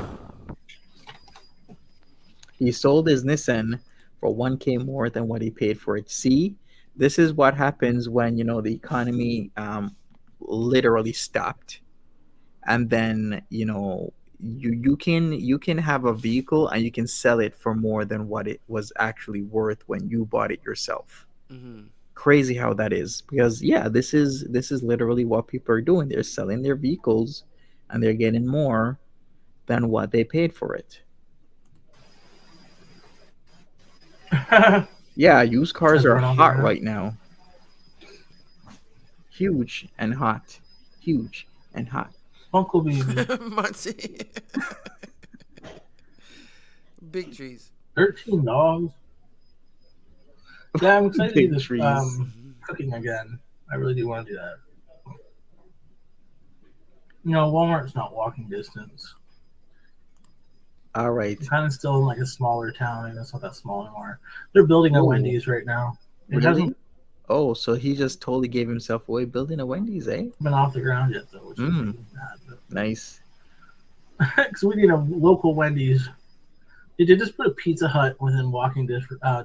He sold his Nissan for 1K more than what he paid for it. See, this is what happens when the economy literally stopped, and then you can have a vehicle and you can sell it for more than what it was actually worth when you bought it yourself. mm-hmm. Crazy how that is, because yeah, this is literally what people are doing. They're selling their vehicles and they're getting more than what they paid for it. Yeah, used cars Has are run on hot there. right now. Huge and hot. Huge and hot. Uncle Baby, Monty. Big trees. 13 dogs. Yeah, I'm excited to Big do this trees. cooking again. I really do want to do that. Walmart's not walking distance. All right. I'm kind of still in like a smaller town, and it's not that small anymore. They're building a Ooh. Wendy's right now. It Really? hasn't Oh, so he just totally gave himself away building a Wendy's, eh? been off the ground yet, though, which is Mm. really bad. Nice. Because we need a local Wendy's. They did just put a Pizza Hut within walking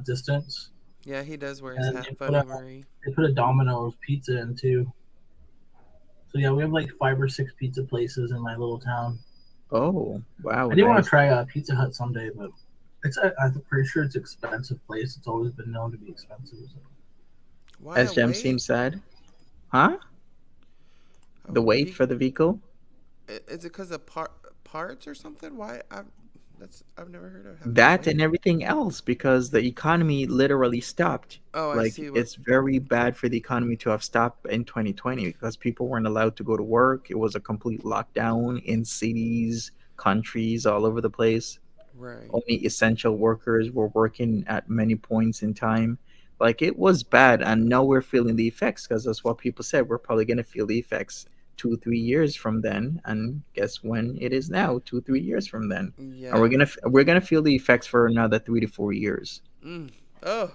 distance. Yeah, he does wear his And hat they funny, put, a, Marie. they put a Domino's pizza in too. So yeah, we have like 5 or 6 pizza places in my little town. Oh, wow. I do want Nice. to try a Pizza Hut someday, but I'm pretty sure it's an expensive place. It's always been known to be expensive. So. Why Sjam wait? seems sad. Huh? The Oh, wait for the vehicle? Is it because of parts or something? Why? I've never heard of having to That wait. and everything else, because the economy literally stopped. Oh, I Like, see. it's very bad for the economy to have stopped in 2020 because people weren't allowed to go to work. It was a complete lockdown in cities, countries, all over the place. Right. Only essential workers were working at many points in time. Like, it was bad, and now we're feeling the effects because that's what people said. We're probably going to feel the effects 2-3 years from then, and guess when it is now? 2-3 years from then, Yeah. and we're gonna feel the effects for another 3 to 4 years. Oh.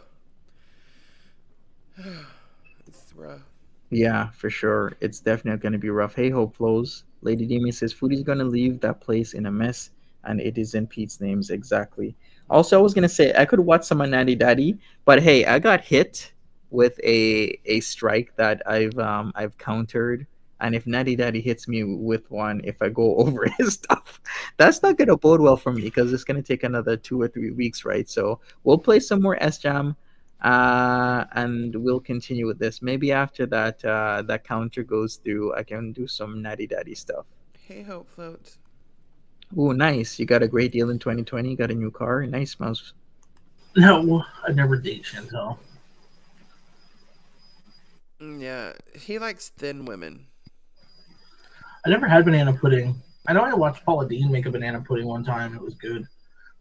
It's rough. Yeah, for sure. It's definitely gonna be rough. Hey, Hope Flows. Lady Demi says Foodie's gonna leave that place in a mess, and it is in Pete's names exactly. Also, I was gonna say I could watch some of Natty Daddy, but hey, I got hit with a strike that I've countered. And if Natty Daddy hits me with one, if I go over his stuff, that's not gonna bode well for me because it's gonna take another 2 or 3 weeks, right? So we'll play some more SJam, and we'll continue with this. Maybe after that that counter goes through, I can do some Natty Daddy stuff. Hey, Hope Floats. Oh, nice! You got a great deal in 2020. You got a new car. Nice, Mouse. No, I never date Chantal. Yeah, he likes thin women. I never had banana pudding. I know I watched Paula Dean make a banana pudding one time. It was good.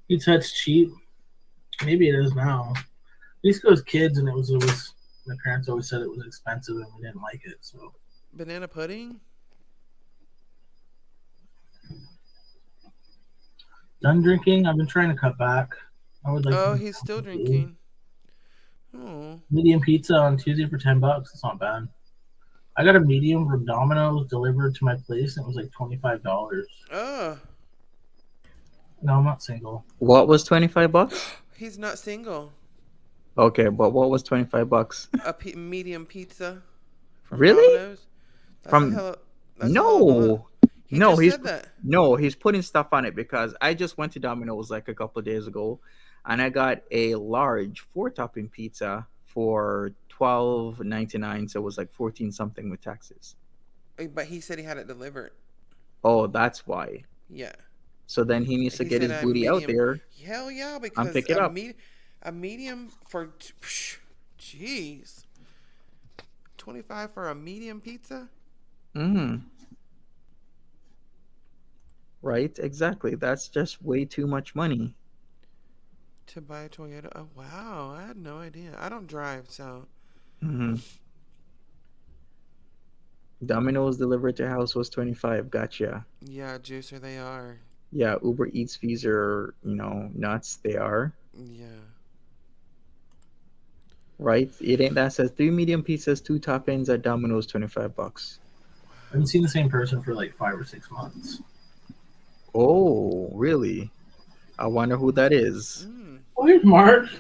Pizza Hut's cheap. Maybe it is now. We used to go as kids, and it was my parents always said it was expensive, and we didn't like it. So Banana pudding? done drinking. I've been trying to cut back. I would like. Oh, to he's still drinking. Oh. Medium pizza on Tuesday for $10. It's not bad. I got a medium from Domino's delivered to my place, and it was like $25. Oh. No, I'm not single. What was $25? He's not single. Okay, but what was $25? A medium pizza. From Really? Domino's? That's From a hell of a month. He no, just he's said that. no, he's putting stuff on it because I just went to Domino's like a couple of days ago, and I got a large 4-topping pizza for $12.99, so it was like 14 something with taxes. But he said he had it delivered. Oh, that's why. Yeah. So then he needs to He get said his a booty out medium- there Hell yeah, and because pick it up. a medium for jeez. 25 for a medium pizza? Mm. Right, exactly. That's just way too much money. To buy a Toyota. Oh wow, I had no idea. I don't drive, so Hmm. Domino's delivered to house was 25. Gotcha. yeah, juicer they are. Yeah, Uber Eats fees are, nuts. They are. Yeah. Right? It ain't that says 3 medium pizzas, 2 toppings at Domino's, $25. I haven't seen the same person for like 5 or 6 months. Oh, really? I wonder who that is. Mm. Where's Marge?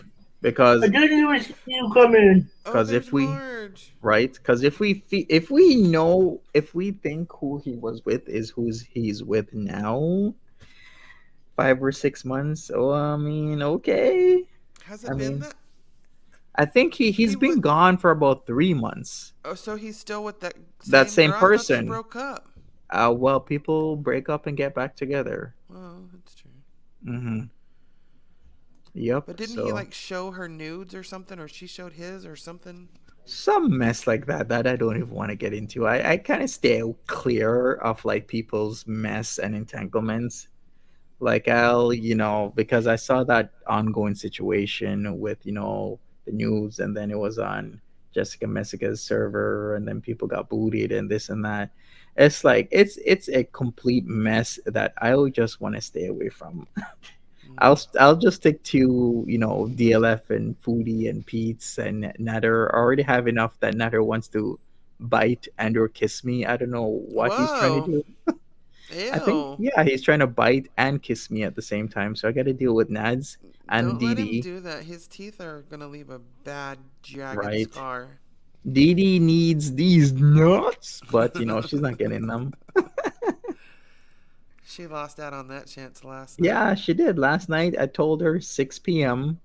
Because I didn't even see you come in. Because there's if we- Marge. right? Because if we think who he was with is who he's with now, 5 or 6 months. Oh, I mean, okay. Has it I been mean, that? I think he's He been was- gone for about 3 months. Oh, so he's still with that That same girl? I thought they person. broke up. Well, people break up and get back together. Well, that's true. Mm-hmm. Yep. But didn't he like show her nudes or something, or she showed his or something? some mess like that I don't even want to get into. I kind of stay clear of like people's mess and entanglements. Like because I saw that ongoing situation with, the news, and then it was on Jessica Messica's server, and then people got booted and this and that. It's like it's a complete mess that I would just want to stay away from. I'll just stick to DLF and Foodie and Peetz and Nader. I already have enough that Nader wants to bite and or kiss me. I don't know what he's trying to do. Ew. I think he's trying to bite and kiss me at the same time. So I got to deal with Nads and Don't let him Didi. do that. His teeth are gonna leave a bad jagged Right. scar. Didi needs these nuts, but she's not getting them. She lost out on that chance last night. Yeah, she did. Last night I told her 6 p.m.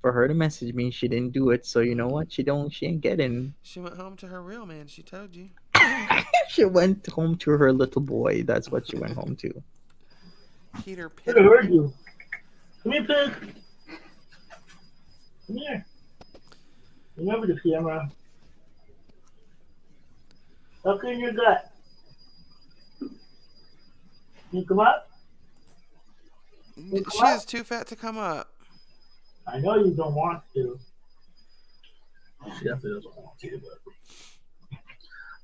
for her to message me. She didn't do it. So you know what? She ain't getting. She went home to her real man. She told you. She went home to her little boy. That's what she went home to. Peter I Pan. heard you. Come here, pig. Come here. Remember the camera. Look in your gut. You come up? She is too fat to come up. I know you don't want to. She definitely doesn't want to, but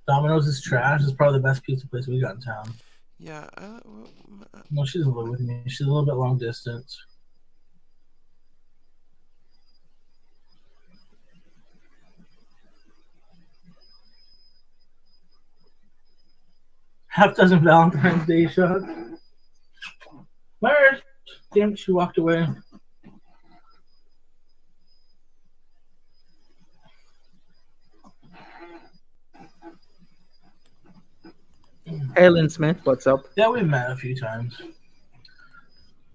Domino's is trash. It's probably the best pizza place we got in town. Yeah. No, she doesn't live with me. She's a little bit long distance. Half dozen Valentine's Day shots. Where's? Damn, she walked away. Hey, Lynn Smith, what's up? Yeah, we've met a few times.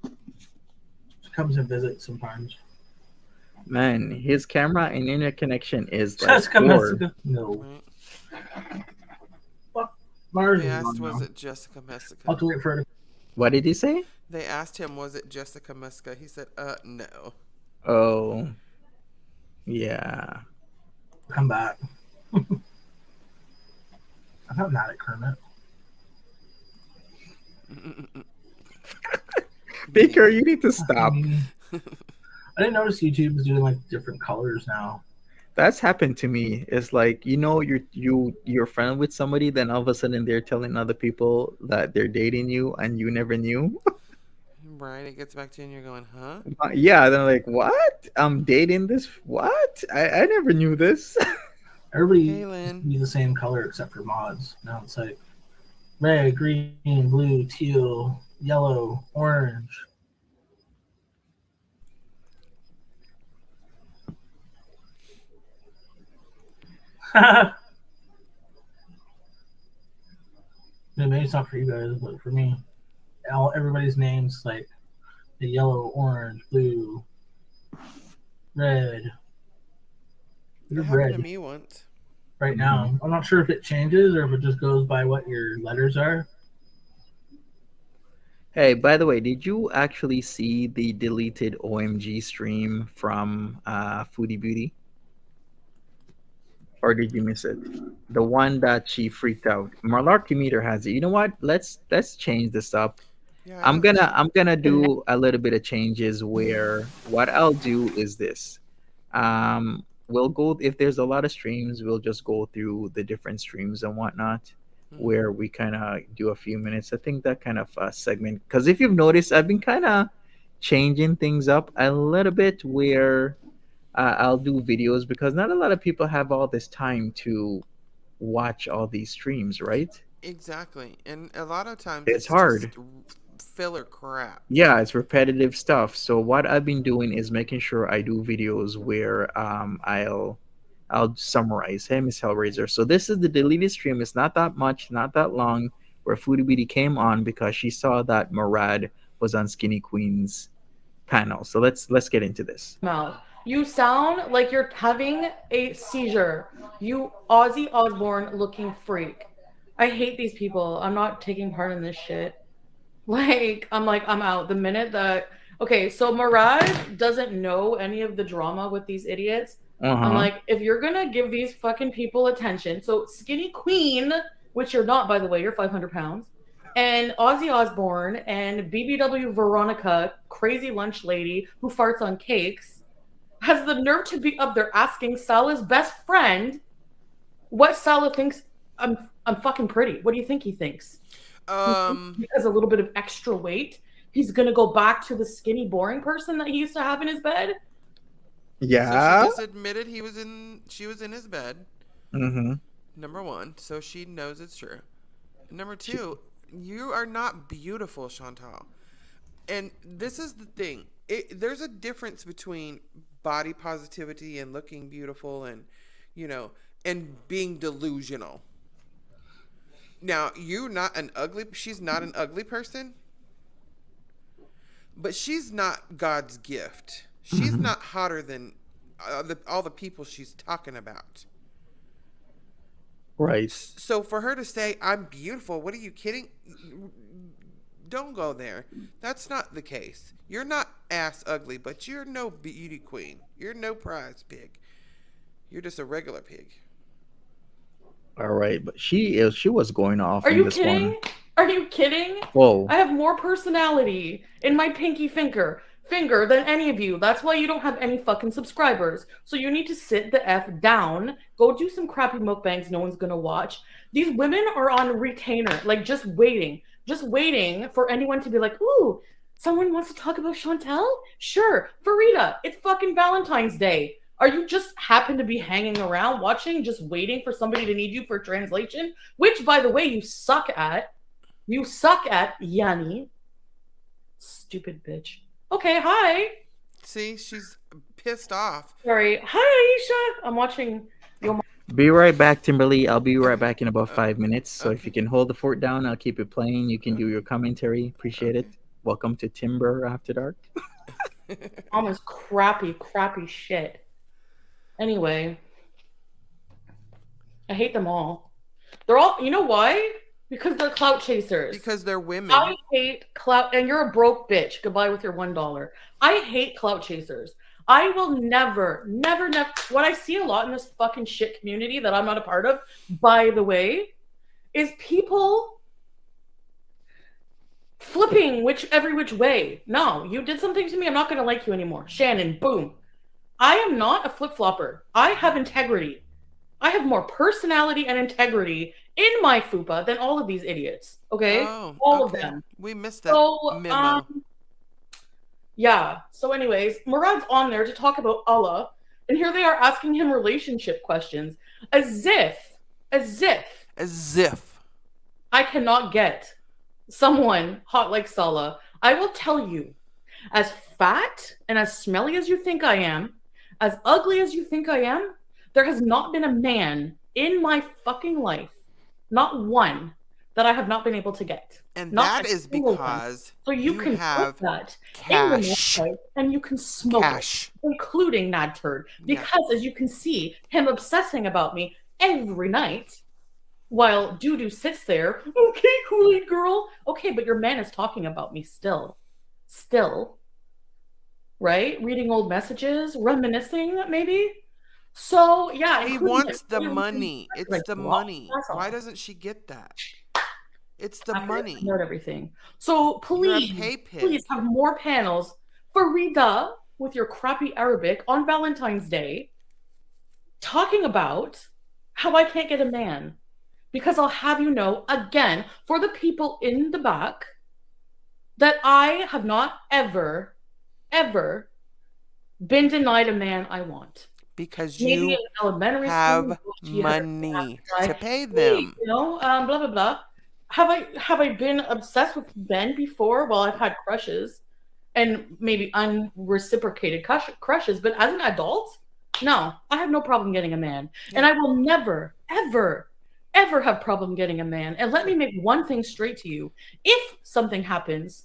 She comes and visits sometimes. Man, his camera and internet connection is like Jessica poor. Messica. No. Right. What? Mars They is asked, on was now. it Jessica I'll have Messica? to wait for her to What did he say? They asked him, was it Jessica Messica? He said, no. Oh, yeah. come back. I'm not mad at Kermit. Baker, you need to stop. I didn't notice YouTube is doing like different colors now. That's happened to me. It's like, you know, you're friend with somebody, then all of a sudden they're telling other people that they're dating you and you never knew. Right, it gets back to you and you're going, huh? Yeah, then like, what? I'm dating this? What? I never knew this. Everybody Hey, used to Lynn. be the same color except for mods. Now it's like red, green, blue, teal, yellow, orange. Maybe it's not for you guys, but for me, everybody's names like the yellow, orange, blue, red. It You're happened red to me once. right now. I'm not sure if it changes or if it just goes by what your letters are. Hey, by the way, did you actually see the deleted OMG stream from Foodie Beauty? Or did you miss it? The one that she freaked out. Malarkey Meter has it. You know what? Let's change this up. Yeah, I'm gonna do a little bit of changes where what I'll do is this. We'll go if there's a lot of streams, we'll just go through the different streams and whatnot, where we kind of do a few minutes. I think that kind of segment, because if you've noticed, I've been kind of changing things up a little bit where I'll do videos because not a lot of people have all this time to watch all these streams, right? Exactly. And a lot of times It's it's hard. just filler crap. Yeah, it's repetitive stuff. So what I've been doing is making sure I do videos where I'll summarize. Hey, Miss Hellraiser. So this is the deleted stream. It's not that much, not that long, where Foodie Beauty came on because she saw that Murad was on Skinny Queen's panel. So let's get into this. Mouth. You sound like you're having a seizure. You Ozzy Osbourne looking freak. I hate these people. I'm not taking part in this shit. I'm out. The minute that okay, so Murad doesn't know any of the drama with these idiots. I'm like, if you're gonna give these fucking people attention, so Skinny Queen, which you're not, by the way, you're 500 pounds, and Ozzy Osbourne and BBW Veronica, crazy lunch lady who farts on cakes, has the nerve to be up there asking Salah's best friend what Salah thinks I'm fucking pretty. What do you think he thinks? He has a little bit of extra weight. He's gonna go back to the skinny, boring person that he used to have in his bed. Yeah. So she just admitted she was in his bed. Mm-hmm. Number one, so she knows it's true. Number two, you are not beautiful, Chantal. And this is the thing. There's a difference between body positivity and looking beautiful and, and being delusional. Now, she's not an ugly person, but she's not God's gift. She's not hotter than all the people she's talking about. Right. So for her to say, I'm beautiful, what are you kidding? Don't go there. That's not the case. You're not ass ugly, but you're no beauty queen. You're no prize pig. You're just a regular pig. All right, but she was going off. Are in you this kidding? one. Are you kidding? Whoa. I have more personality in my pinky finger than any of you. That's why you don't have any fucking subscribers. So you need to sit the F down. Go do some crappy mukbangs no one's gonna watch. These women are on retainer, like just waiting for anyone to be like, ooh, someone wants to talk about Chantal? Sure. Farida, it's fucking Valentine's Day. Are you just happen to be hanging around watching, just waiting for somebody to need you for translation? Which, by the way, you suck at. You suck at, Yanni. Stupid bitch. Okay, hi. See, she's pissed off. Sorry. Hi, Aisha. I'm watching. Be right back, Timberly. I'll be right back in about 5 minutes. So if you can hold the fort down, I'll keep it playing. You can do your commentary. Appreciate it. Welcome to Timber After Dark. Almost crappy shit. Anyway, I hate them all. They're all, you know why? Because they're clout chasers. Because they're women. I hate clout, and you're a broke bitch. Goodbye with your $1. I hate clout chasers. I will never. What I see a lot in this fucking shit community that I'm not a part of, by the way, is people flipping every which way. No, you did something to me. I'm not going to like you anymore. Shannon, boom. I am not a flip-flopper. I have integrity. I have more personality and integrity in my fupa than all of these idiots. Okay? All of them. We missed that memo. Yeah. So anyways, Murad's on there to talk about Allah, and here they are asking him relationship questions as if I cannot get someone hot like Salah. I will tell you, as fat and as smelly as you think I am, as ugly as you think I am, there has not been a man in my fucking life, not one, that I have not been able to get. And not that is because so you can have put that cash. in the and you can smoke it, including Nader, because as you can see, him obsessing about me every night while Doo-Doo sits there. Okay, Kool-Aid girl. Okay, but your man is talking about me still. Right? Reading old messages, reminiscing maybe. So yeah, he wants the money. It's the money. Why doesn't she get that? It's the money. Not everything. So please have more panels for Rida with your crappy Arabic on Valentine's Day, talking about how I can't get a man. Because I'll have you know, again, for the people in the back, that I have not ever been denied a man I want. Because you have money to pay them. You know, blah, blah, blah. Have I been obsessed with men before? Well, I've had crushes and maybe unreciprocated crushes, but as an adult, no, I have no problem getting a man. Yeah. And I will never, ever have problem getting a man. And let me make one thing straight to you. If something happens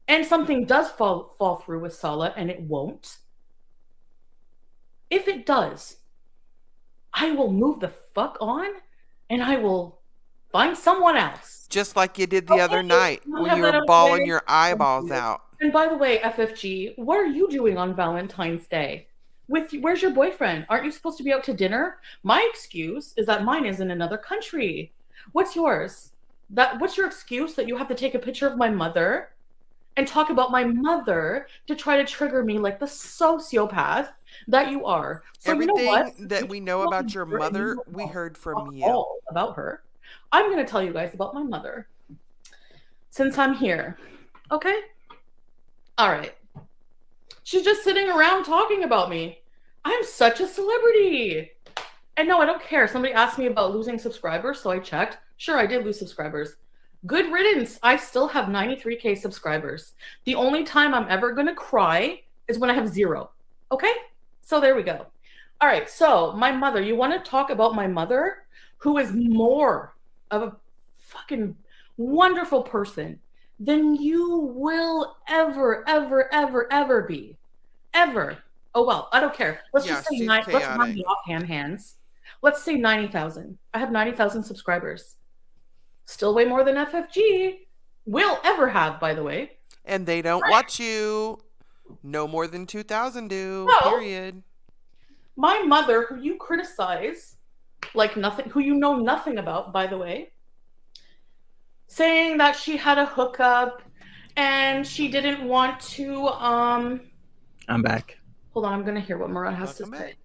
and something does fall through with Salah, and it won't, if it does, I will move the fuck on and I will find someone else. Just like you did the other night when you were bawling your eyeballs out. And by the way, FFG, what are you doing on Valentine's Day? Where's your boyfriend? Aren't you supposed to be out to dinner? My excuse is that mine is in another country. What's yours? What's your excuse that you have to take a picture of my mother and talk about my mother to try to trigger me like the sociopath that you are? So everything you know what? That we know about your mother, we heard from you. All about her. I'm going to tell you guys about my mother since I'm here. Okay? All right. She's just sitting around talking about me. I'm such a celebrity. And no, I don't care. Somebody asked me about losing subscribers, so I checked. Sure, I did lose subscribers. Good riddance. I still have 93K subscribers. The only time I'm ever going to cry is when I have 0. Okay? So there we go. All right. So my mother, you want to talk about my mother, who is more of a fucking wonderful person than you will ever be. Ever. Oh, well, I don't care. Let's just say let's run the offhand hands. Let's say 90,000. I have 90,000 subscribers. Still way more than FFG will ever have, by the way. And they don't watch you. No more than 2,000 do, period. My mother, who you criticize like nothing, who you know nothing about, by the way, saying that she had a hookup and she didn't want to I'm back. Hold on, I'm gonna hear what Murad has to say.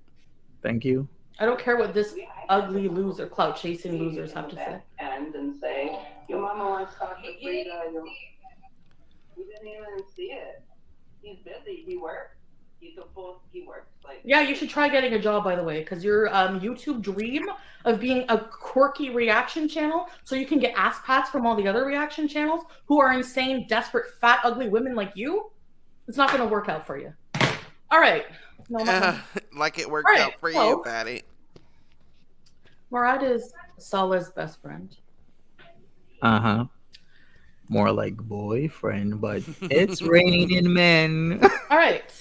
Thank you. I don't care what this ugly loser, clout chasing losers have to say. And say, your mama wants to talk to Frida. You didn't even see it. He's busy. He works. He works. Yeah, you should try getting a job, by the way, because your YouTube dream of being a quirky reaction channel, so you can get ass pats from all the other reaction channels who are insane, desperate, fat, ugly women like you, it's not going to work out for you. All right. No, like it worked out for you, Patty. Murad is Salah's best friend. Uh-huh. More like boyfriend, but it's raining men. All right.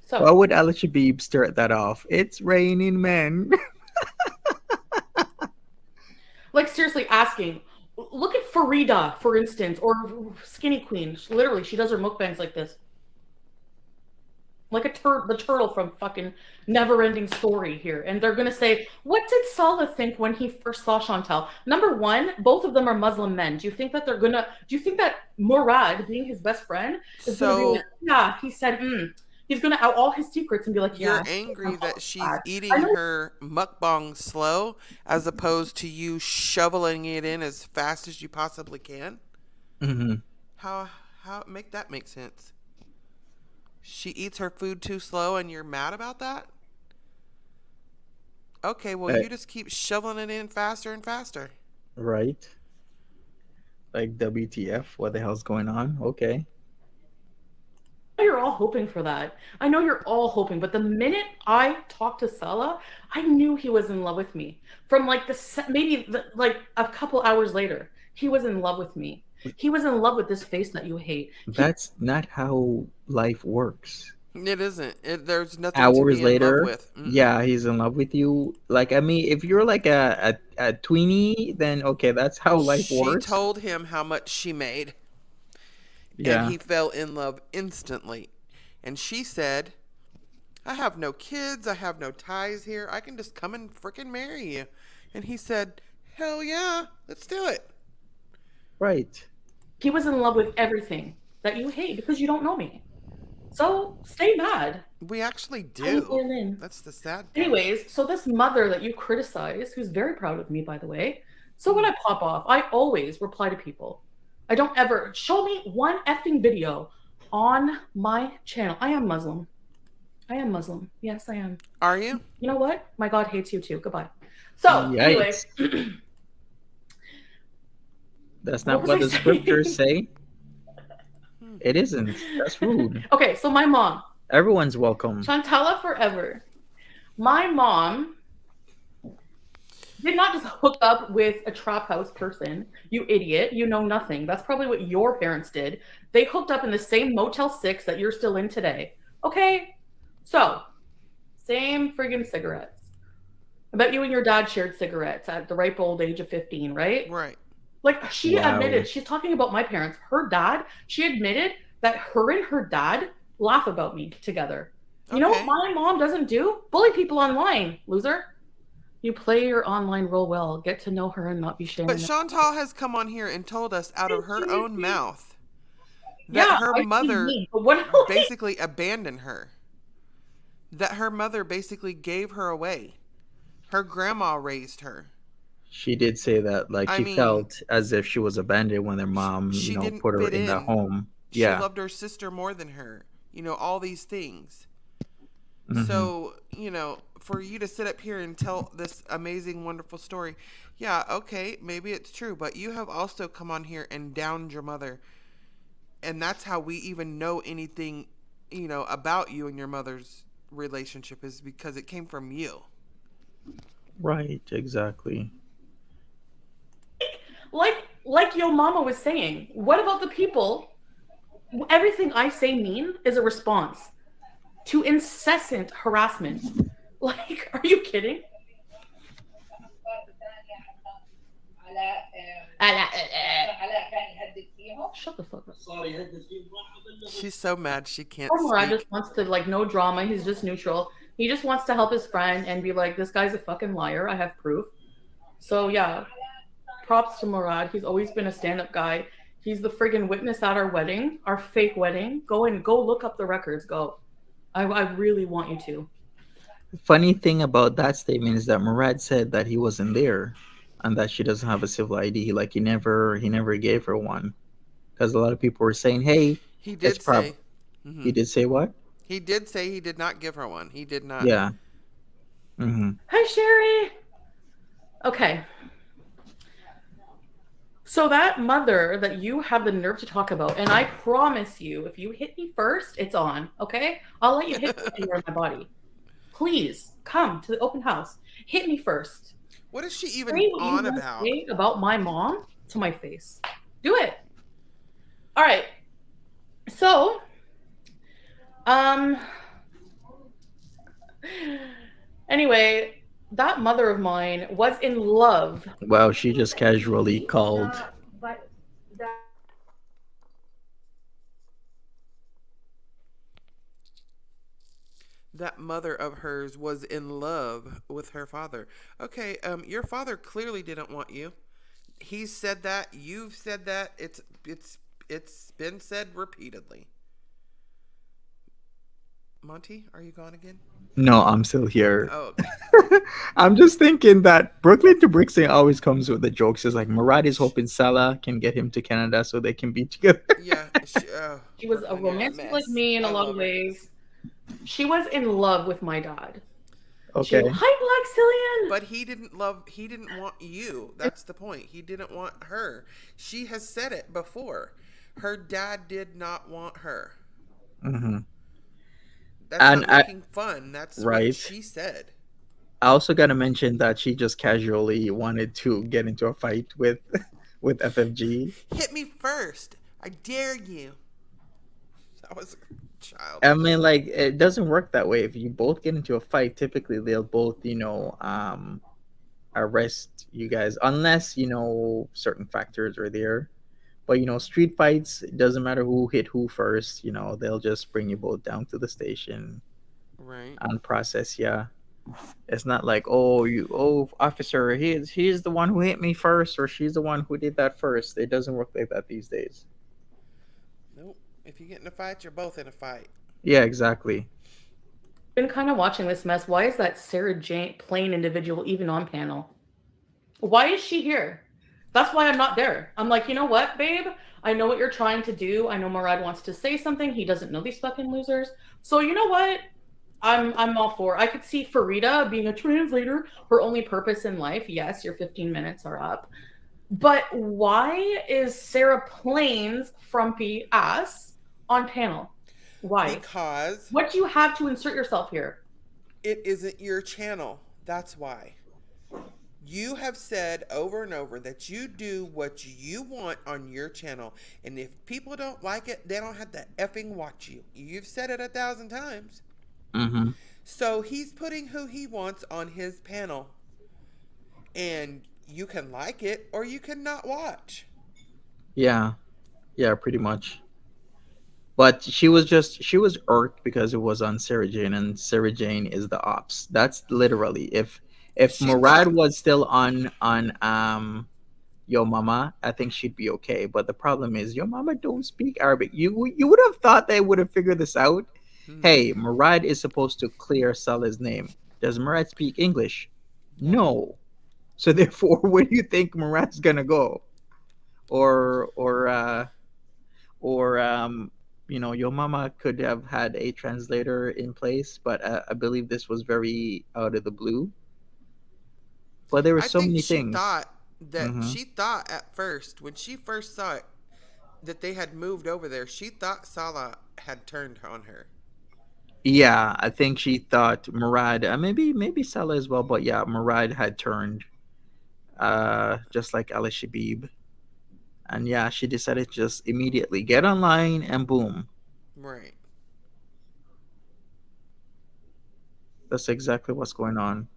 So Why would Alicia Beeb start that off? It's raining men. like seriously asking, look at Farida, for instance, or Skinny Queen. Literally, she does her mukbangs like this. Like the turtle from fucking Never-Ending Story here. And they're going to say, what did Salah think when he first saw Chantal? Number one, both of them are Muslim men. Do you think that Murad, being his best friend, is going to be like, yeah, he said, he's going to out all his secrets and be like, yeah. You're angry that she's eating her mukbang slow as opposed to you shoveling it in as fast as you possibly can? Mm-hmm. How make that make sense? She eats her food too slow and you're mad about that? Okay, well, you just keep shoveling it in faster and faster. Right. Like WTF, what the hell's going on? Okay. I know you're all hoping for that. I know you're all hoping, but the minute I talked to Salah, I knew he was in love with me. From like like a couple hours later, he was in love with me. He was in love with this face that you hate. That's not how life works. It isn't. There's nothing Hours to be later, in love with. yeah, he's in love with you. Like, I mean, if you're like a tweenie, then okay, that's how life works. She told him how much she made. Yeah. And he fell in love instantly. And she said, I have no kids. I have no ties here. I can just come and freaking marry you. And he said, hell yeah, let's do it. Right. He was in love with everything that you hate because you don't know me. So stay mad. We actually do. That's the sad thing. Anyways, so this mother that you criticize, who's very proud of me, by the way. So when I pop off, I always reply to people. I don't ever show me one effing video on my channel. I am Muslim. Yes, I am. Are you? You know what? My God hates you too. Goodbye. So, anyways. That's not what the scriptures say. It isn't. That's rude. Okay, so my mom. Everyone's welcome. Chantala forever. My mom did not just hook up with a trap house person. You idiot. You know nothing. That's probably what your parents did. They hooked up in the same Motel 6 that you're still in today. Okay? So, same friggin' cigarettes. I bet you and your dad shared cigarettes at the ripe old age of 15, right? Right. Like, she admitted, she's talking about my parents, her dad, she admitted that her and her dad laugh about me together. You know what my mom doesn't do? Bully people online, loser. You play your online role well. Get to know her and not be sharing. But Chantal has come on here and told us out of her own mouth that her mother basically abandoned her. That her mother basically gave her away. Her grandma raised her. She did say that, like, she felt as if she was abandoned when their mom, put her in the home. She loved her sister more than her. All these things. Mm-hmm. So, for you to sit up here and tell this amazing, wonderful story, yeah, okay, maybe it's true, but you have also come on here and downed your mother. And that's how we even know anything, about you and your mother's relationship, is because it came from you. Right, exactly. Like your mama was saying, what about the people? Everything I say mean is a response to incessant harassment. Like, are you kidding? Shut the fuck up. She's so mad she can't Murad just wants to, no drama. He's just neutral. He just wants to help his friend and be like, this guy's a fucking liar. I have proof. So, yeah. Props to Murad. He's always been a stand-up guy. He's the friggin' witness at our wedding, our fake wedding. Go look up the records. Go. I really want you to. The funny thing about that statement is that Murad said that he wasn't there and that she doesn't have a civil ID. Like, he never gave her one. Because a lot of people were saying, hey, he did say. Mm-hmm. He did say what? He did say he did not give her one. He did not. Yeah. Mm-hmm. Hi, Sherry. Okay. So that mother that you have the nerve to talk about, and I promise you, if you hit me first, it's on, okay? I'll let you hit me anywhere in my body. Please, come to the open house. Hit me first. What is she even Say what you on want to about? say about my mom to my face. Do it. All right. So, um, anyway, that mother of mine was in love. Well, she just casually called. But that That mother of hers was in love with her father. Okay, your father clearly didn't want you. He's said that. You've said that. It's been said repeatedly. Monty, are you gone again? No, I'm still here. Oh, I'm just thinking that Brooklyn to Brixton always comes with the jokes. It's like Murad is hoping Salah can get him to Canada so they can be together. yeah. she was a Brooklyn, you're romantic mess. like me in a I lot love of her. ways. She was in love with my dad. Okay. Hi, Black Cillian. But he didn't want you. That's the point. He didn't want her. She has said it before. Her dad did not want her. Mm-hmm. That's And not making fun. That's right. what she said. I also got to mention that she just casually wanted to get into a fight with FFG. Hit me first. I dare you. That was a child. I mean, like, it doesn't work that way. If you both get into a fight, typically they'll both, arrest you guys, unless, certain factors are there. But, street fights, it doesn't matter who hit who first, they'll just bring you both down to the station Right. and process ya. It's not like, officer, he's the one who hit me first, or she's the one who did that first. It doesn't work like that these days. Nope. If you get in a fight, you're both in a fight. Yeah, exactly. Been kind of watching this mess. Why is that Sarah Jane plain individual even on panel? Why is she here? That's why I'm not there. I'm like, you know what, babe? I know what you're trying to do. I know Murad wants to say something. He doesn't know these fucking losers. So you know what? I'm all for. I could see Farida being a translator. Her only purpose in life. Yes, your 15 minutes are up. But why is Sarah Plain's frumpy ass on panel? Why? Because What do you have to insert yourself here? it isn't your channel. That's why. You have said over and over that you do what you want on your channel. And if people don't like it, they don't have to effing watch you. You've said it 1,000 times. Mm-hmm. So he's putting who he wants on his panel. And you can like it or you can not watch. Yeah, pretty much. But she was irked because it was on Sarah Jane, and Sarah Jane is the ops. That's literally if She Murad thought- was still on Yo Mama, I think she'd be okay. But the problem is Yo Mama don't speak Arabic. You would have thought they would have figured this out. Hey, Murad is supposed to clear Salah's name. Does Murad speak English? No. So therefore, where do you think Murad's gonna go? Or Your Mama could have had a translator in place, but I believe this was very out of the blue. But there were so many things. She thought at first, when she first saw it, that they had moved over there, she thought Salah had turned on her. Yeah, I think she thought Murad, maybe Salah as well, but yeah, Murad had turned, just like Al Shabib. And yeah, she decided to just immediately get online and boom. Right. That's exactly what's going on.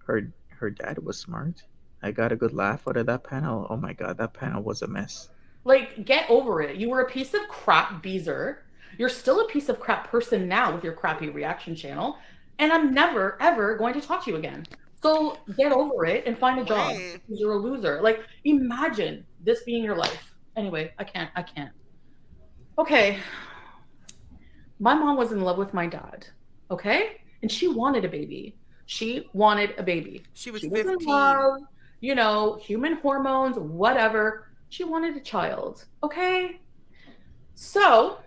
Her dad was smart. I got a good laugh out of that panel. Oh my god, that panel was a mess. Like, get over it. You were a piece of crap, Beezer. You're still a piece of crap person now with your crappy reaction channel. And I'm never, ever going to talk to you again. So get over it and find a job because you're a loser. Like, imagine this being your life. Anyway, I can't. Okay. My mom was in love with my dad. Okay? And she wanted a baby. She wanted a baby. She was in 15. love, human hormones, whatever. She wanted a child. Okay? So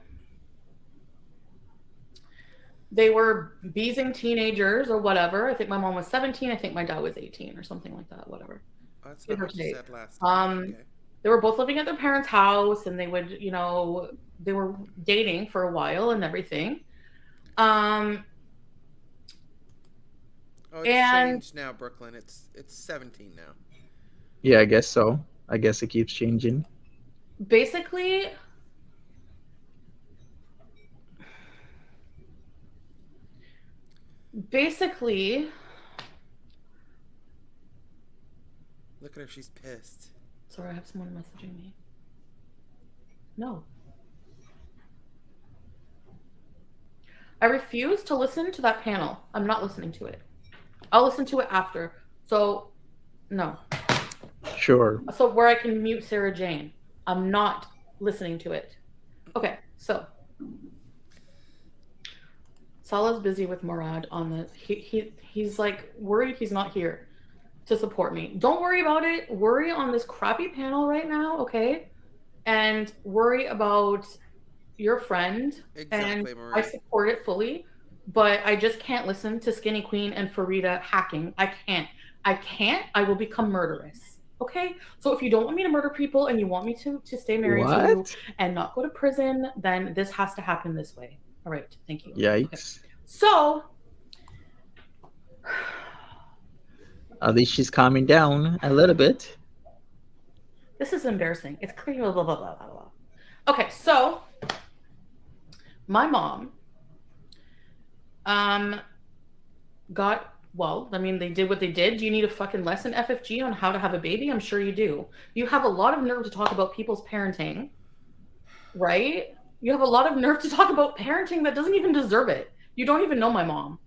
they were beezing teenagers or whatever. I think my mom was 17. I think my dad was 18 or something like that. Whatever. That's not what you said last time. Okay. They were both living at their parents' house, and they would, they were dating for a while and everything. Oh, it's And changed now, Brooklyn. It's 17 now. Yeah, I guess so. I guess it keeps changing. basically, basically, Look at her. She's pissed. sorry, I have someone messaging me. No. I refuse to listen to that panel. I'm not listening to it. I'll listen to it after. So, no. Sure. So where I can mute Sarah Jane. I'm not listening to it. Okay, so Salah's busy with Murad on the he's like worried he's not here to support me. Don't worry about it. Worry on this crappy panel right now, okay? And worry about your friend. Exactly, And Marie. I support it fully, but I just can't listen to Skinny Queen and Farida hacking. I can't. I will become murderous. Okay? So if you don't want me to murder people and you want me to stay married to you What? and not go to prison, then this has to happen this way. All right. Thank you. Yikes. Okay. So At least she's calming down a little bit. this is embarrassing. It's clear. Blah, blah, blah, blah, blah. Okay, so my mom got, well, I mean, they did what they did. Do you need a fucking lesson, FFG, on how to have a baby? I'm sure you do. You have a lot of nerve to talk about people's parenting, right? You have a lot of nerve to talk about parenting that doesn't even deserve it. You don't even know my mom.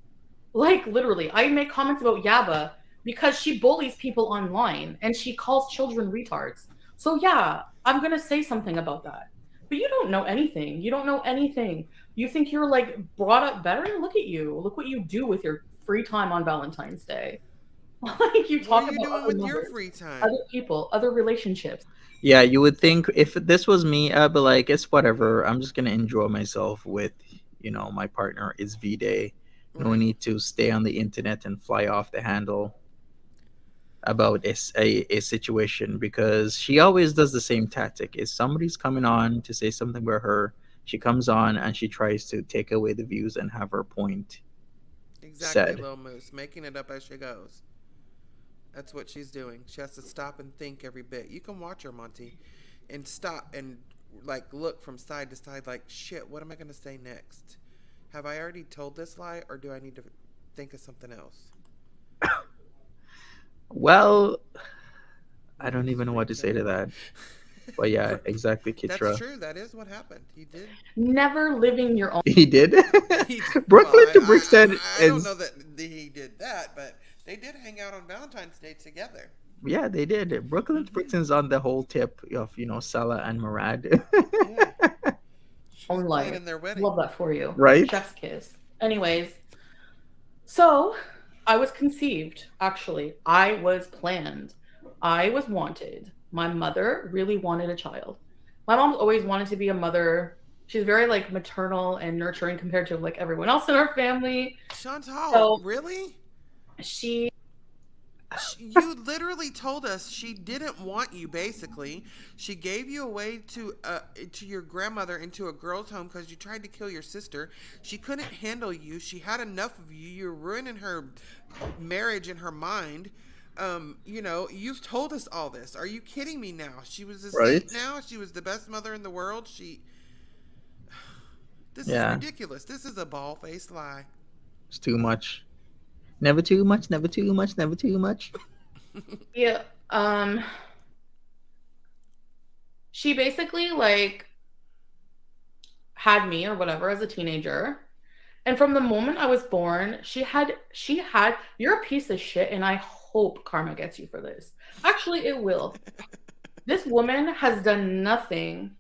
Like, literally, I make comments about Yaba because she bullies people online and she calls children retards. So yeah, I'm gonna say something about that. But you don't know anything. You don't know anything. You think you're like brought up better? Look at you. Look what you do with your free time on Valentine's Day. Like you talk What are you about doing other with your mothers, free time? other people, other relationships. Yeah, you would think if this was me, I'd be like, it's whatever. I'm just gonna enjoy myself with, my partner. It's V-Day. No Right. need to stay on the internet and fly off the handle about a situation, because she always does the same tactic. If somebody's coming on to say something about her, she comes on and she tries to take away the views and have her point Exactly, said. Lil Moose, making it up as she goes. That's what she's doing. She has to stop and think every bit. You can watch her, Monty, and stop and like look from side to side like, shit, what am I going to say next? Have I already told this lie, or do I need to think of something else? Well, I don't even know what to say to that. But yeah, exactly, That's Kitra. true. That is what happened. He did. Never living your own. He did. He, Brooklyn to well, Brick said, I don't know that he did that, but they did hang out on Valentine's Day together. yeah, they did. Brooklyn to Brixton's on the whole tip of, Salah and Murad. Yeah. She's Own life. planning their wedding. Love that for you. Right? Chef's kiss. Anyways, so I was conceived, actually. I was planned. I was wanted. My mother really wanted a child. My mom's always wanted to be a mother. She's very like maternal and nurturing compared to like everyone else in our family. Chantal, So- really? She You literally told us she didn't want you. Basically, she gave you away to your grandmother into a girl's home because you tried to kill your sister. She couldn't handle you. She had enough of you. You're ruining her marriage in her mind. You've told us all this. Are you kidding me now? She was a Right. saint now. She was the best mother in the world. This Yeah. is ridiculous. This is a bald-faced lie. It's too much. Never too much, never too much, never too much. Yeah. She basically like had me or whatever as a teenager. And from the moment I was born, she had you're a piece of shit, and I hope karma gets you for this. Actually, it will. This woman has done nothing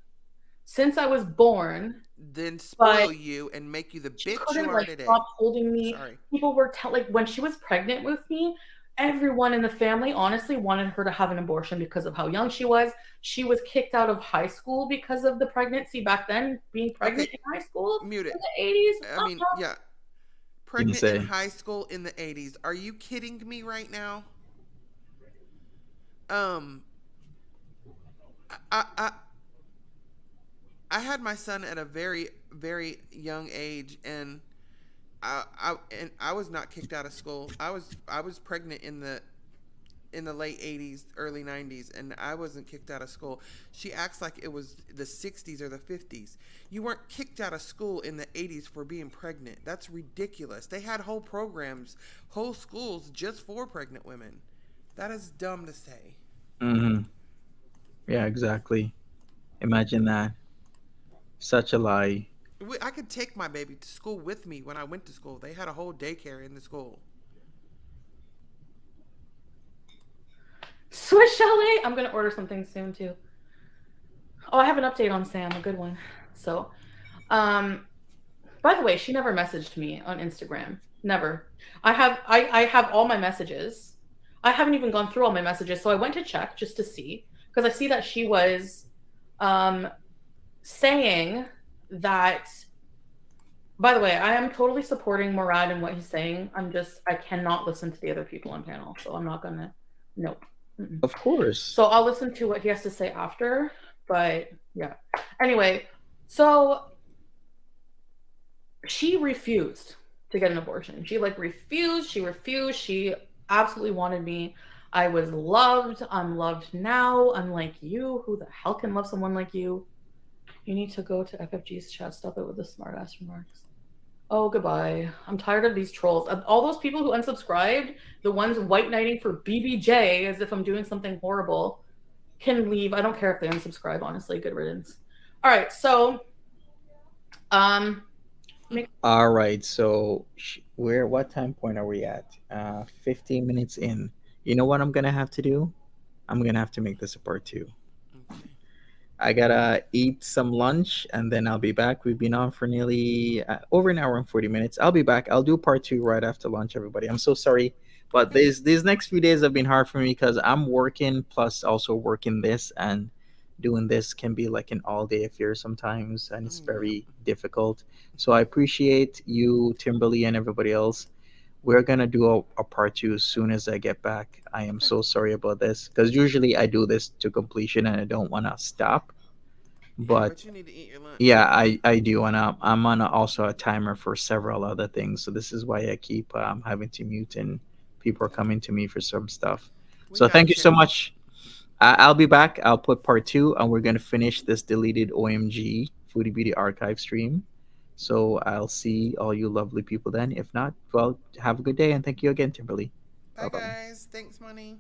since I was born. Then spoil But you and make you the She bitch you couldn't are like today. stop holding me. Sorry. People were like when she was pregnant with me, everyone in the family honestly wanted her to have an abortion because of how young she was. She was kicked out of high school because of the pregnancy back then, being pregnant Okay. in high school Mute it. in the 80s. I mean, yeah. Pregnant say. in high school in the 80s. Are you kidding me right now? I had my son at a very, very young age, and I was not kicked out of school. I was pregnant in the late 80s, early 90s, and I wasn't kicked out of school. She acts like it was the 60s or the 50s. You weren't kicked out of school in the 80s for being pregnant. That's ridiculous. They had whole programs, whole schools just for pregnant women. That is dumb to say. Hmm. Yeah, exactly. Imagine that. Such a lie. I could take my baby to school with me when I went to school. They had a whole daycare in the school. Swiss Chalet. I'm gonna order something soon too. Oh, I have an update on Sam, a good one. So, um, by the way, she never messaged me on Instagram. Never. I have all my messages. I haven't even gone through all my messages, so I went to check just to see because I see that she was um saying that. By the way, I am totally supporting Murad and what he's saying. I cannot listen to the other people on panel, so I'm not gonna. Nope. Mm-mm. Of course. So I'll listen to what he has to say after. But yeah. Anyway, so she refused to get an abortion. She refused. She refused. She absolutely wanted me. I was loved. I'm loved now. Unlike you. Who the hell can love someone like you? You need to go to FFG's chat. Stop it with the smart ass remarks. Oh, goodbye. I'm tired of these trolls. All those people who unsubscribed, the ones white knighting for BBJ as if I'm doing something horrible, can leave. I don't care if they unsubscribe, honestly. Good riddance. All right, so All right. So what time point are we at? 15 minutes in. You know what I'm gonna have to do? I'm gonna have to make this a part two. Okay. I gotta eat some lunch and then I'll be back. We've been on for nearly over an hour and 40 minutes. I'll be back. I'll do part two right after lunch, everybody. I'm so sorry. But these next few days have been hard for me because I'm working plus also working this, and doing this can be like an all day affair sometimes, and it's Oh, yeah. very difficult. So I appreciate you, Timberly, and everybody else. We're gonna do a part two as soon as I get back. I am so sorry about this because usually I do this to completion and I don't want to stop. Yeah, But but you need to eat your lunch. yeah, I do, and I'm on also a timer for several other things. So this is why I keep having to mute, and people are coming to me for some stuff. We So thank got you so you. much. I'll be back. I'll put part two, and we're gonna finish this deleted OMG Foodie Beauty archive stream. So I'll see all you lovely people then. If not, well, have a good day, and thank you again, Timberly. Bye, Bye bye. guys. Thanks, Money.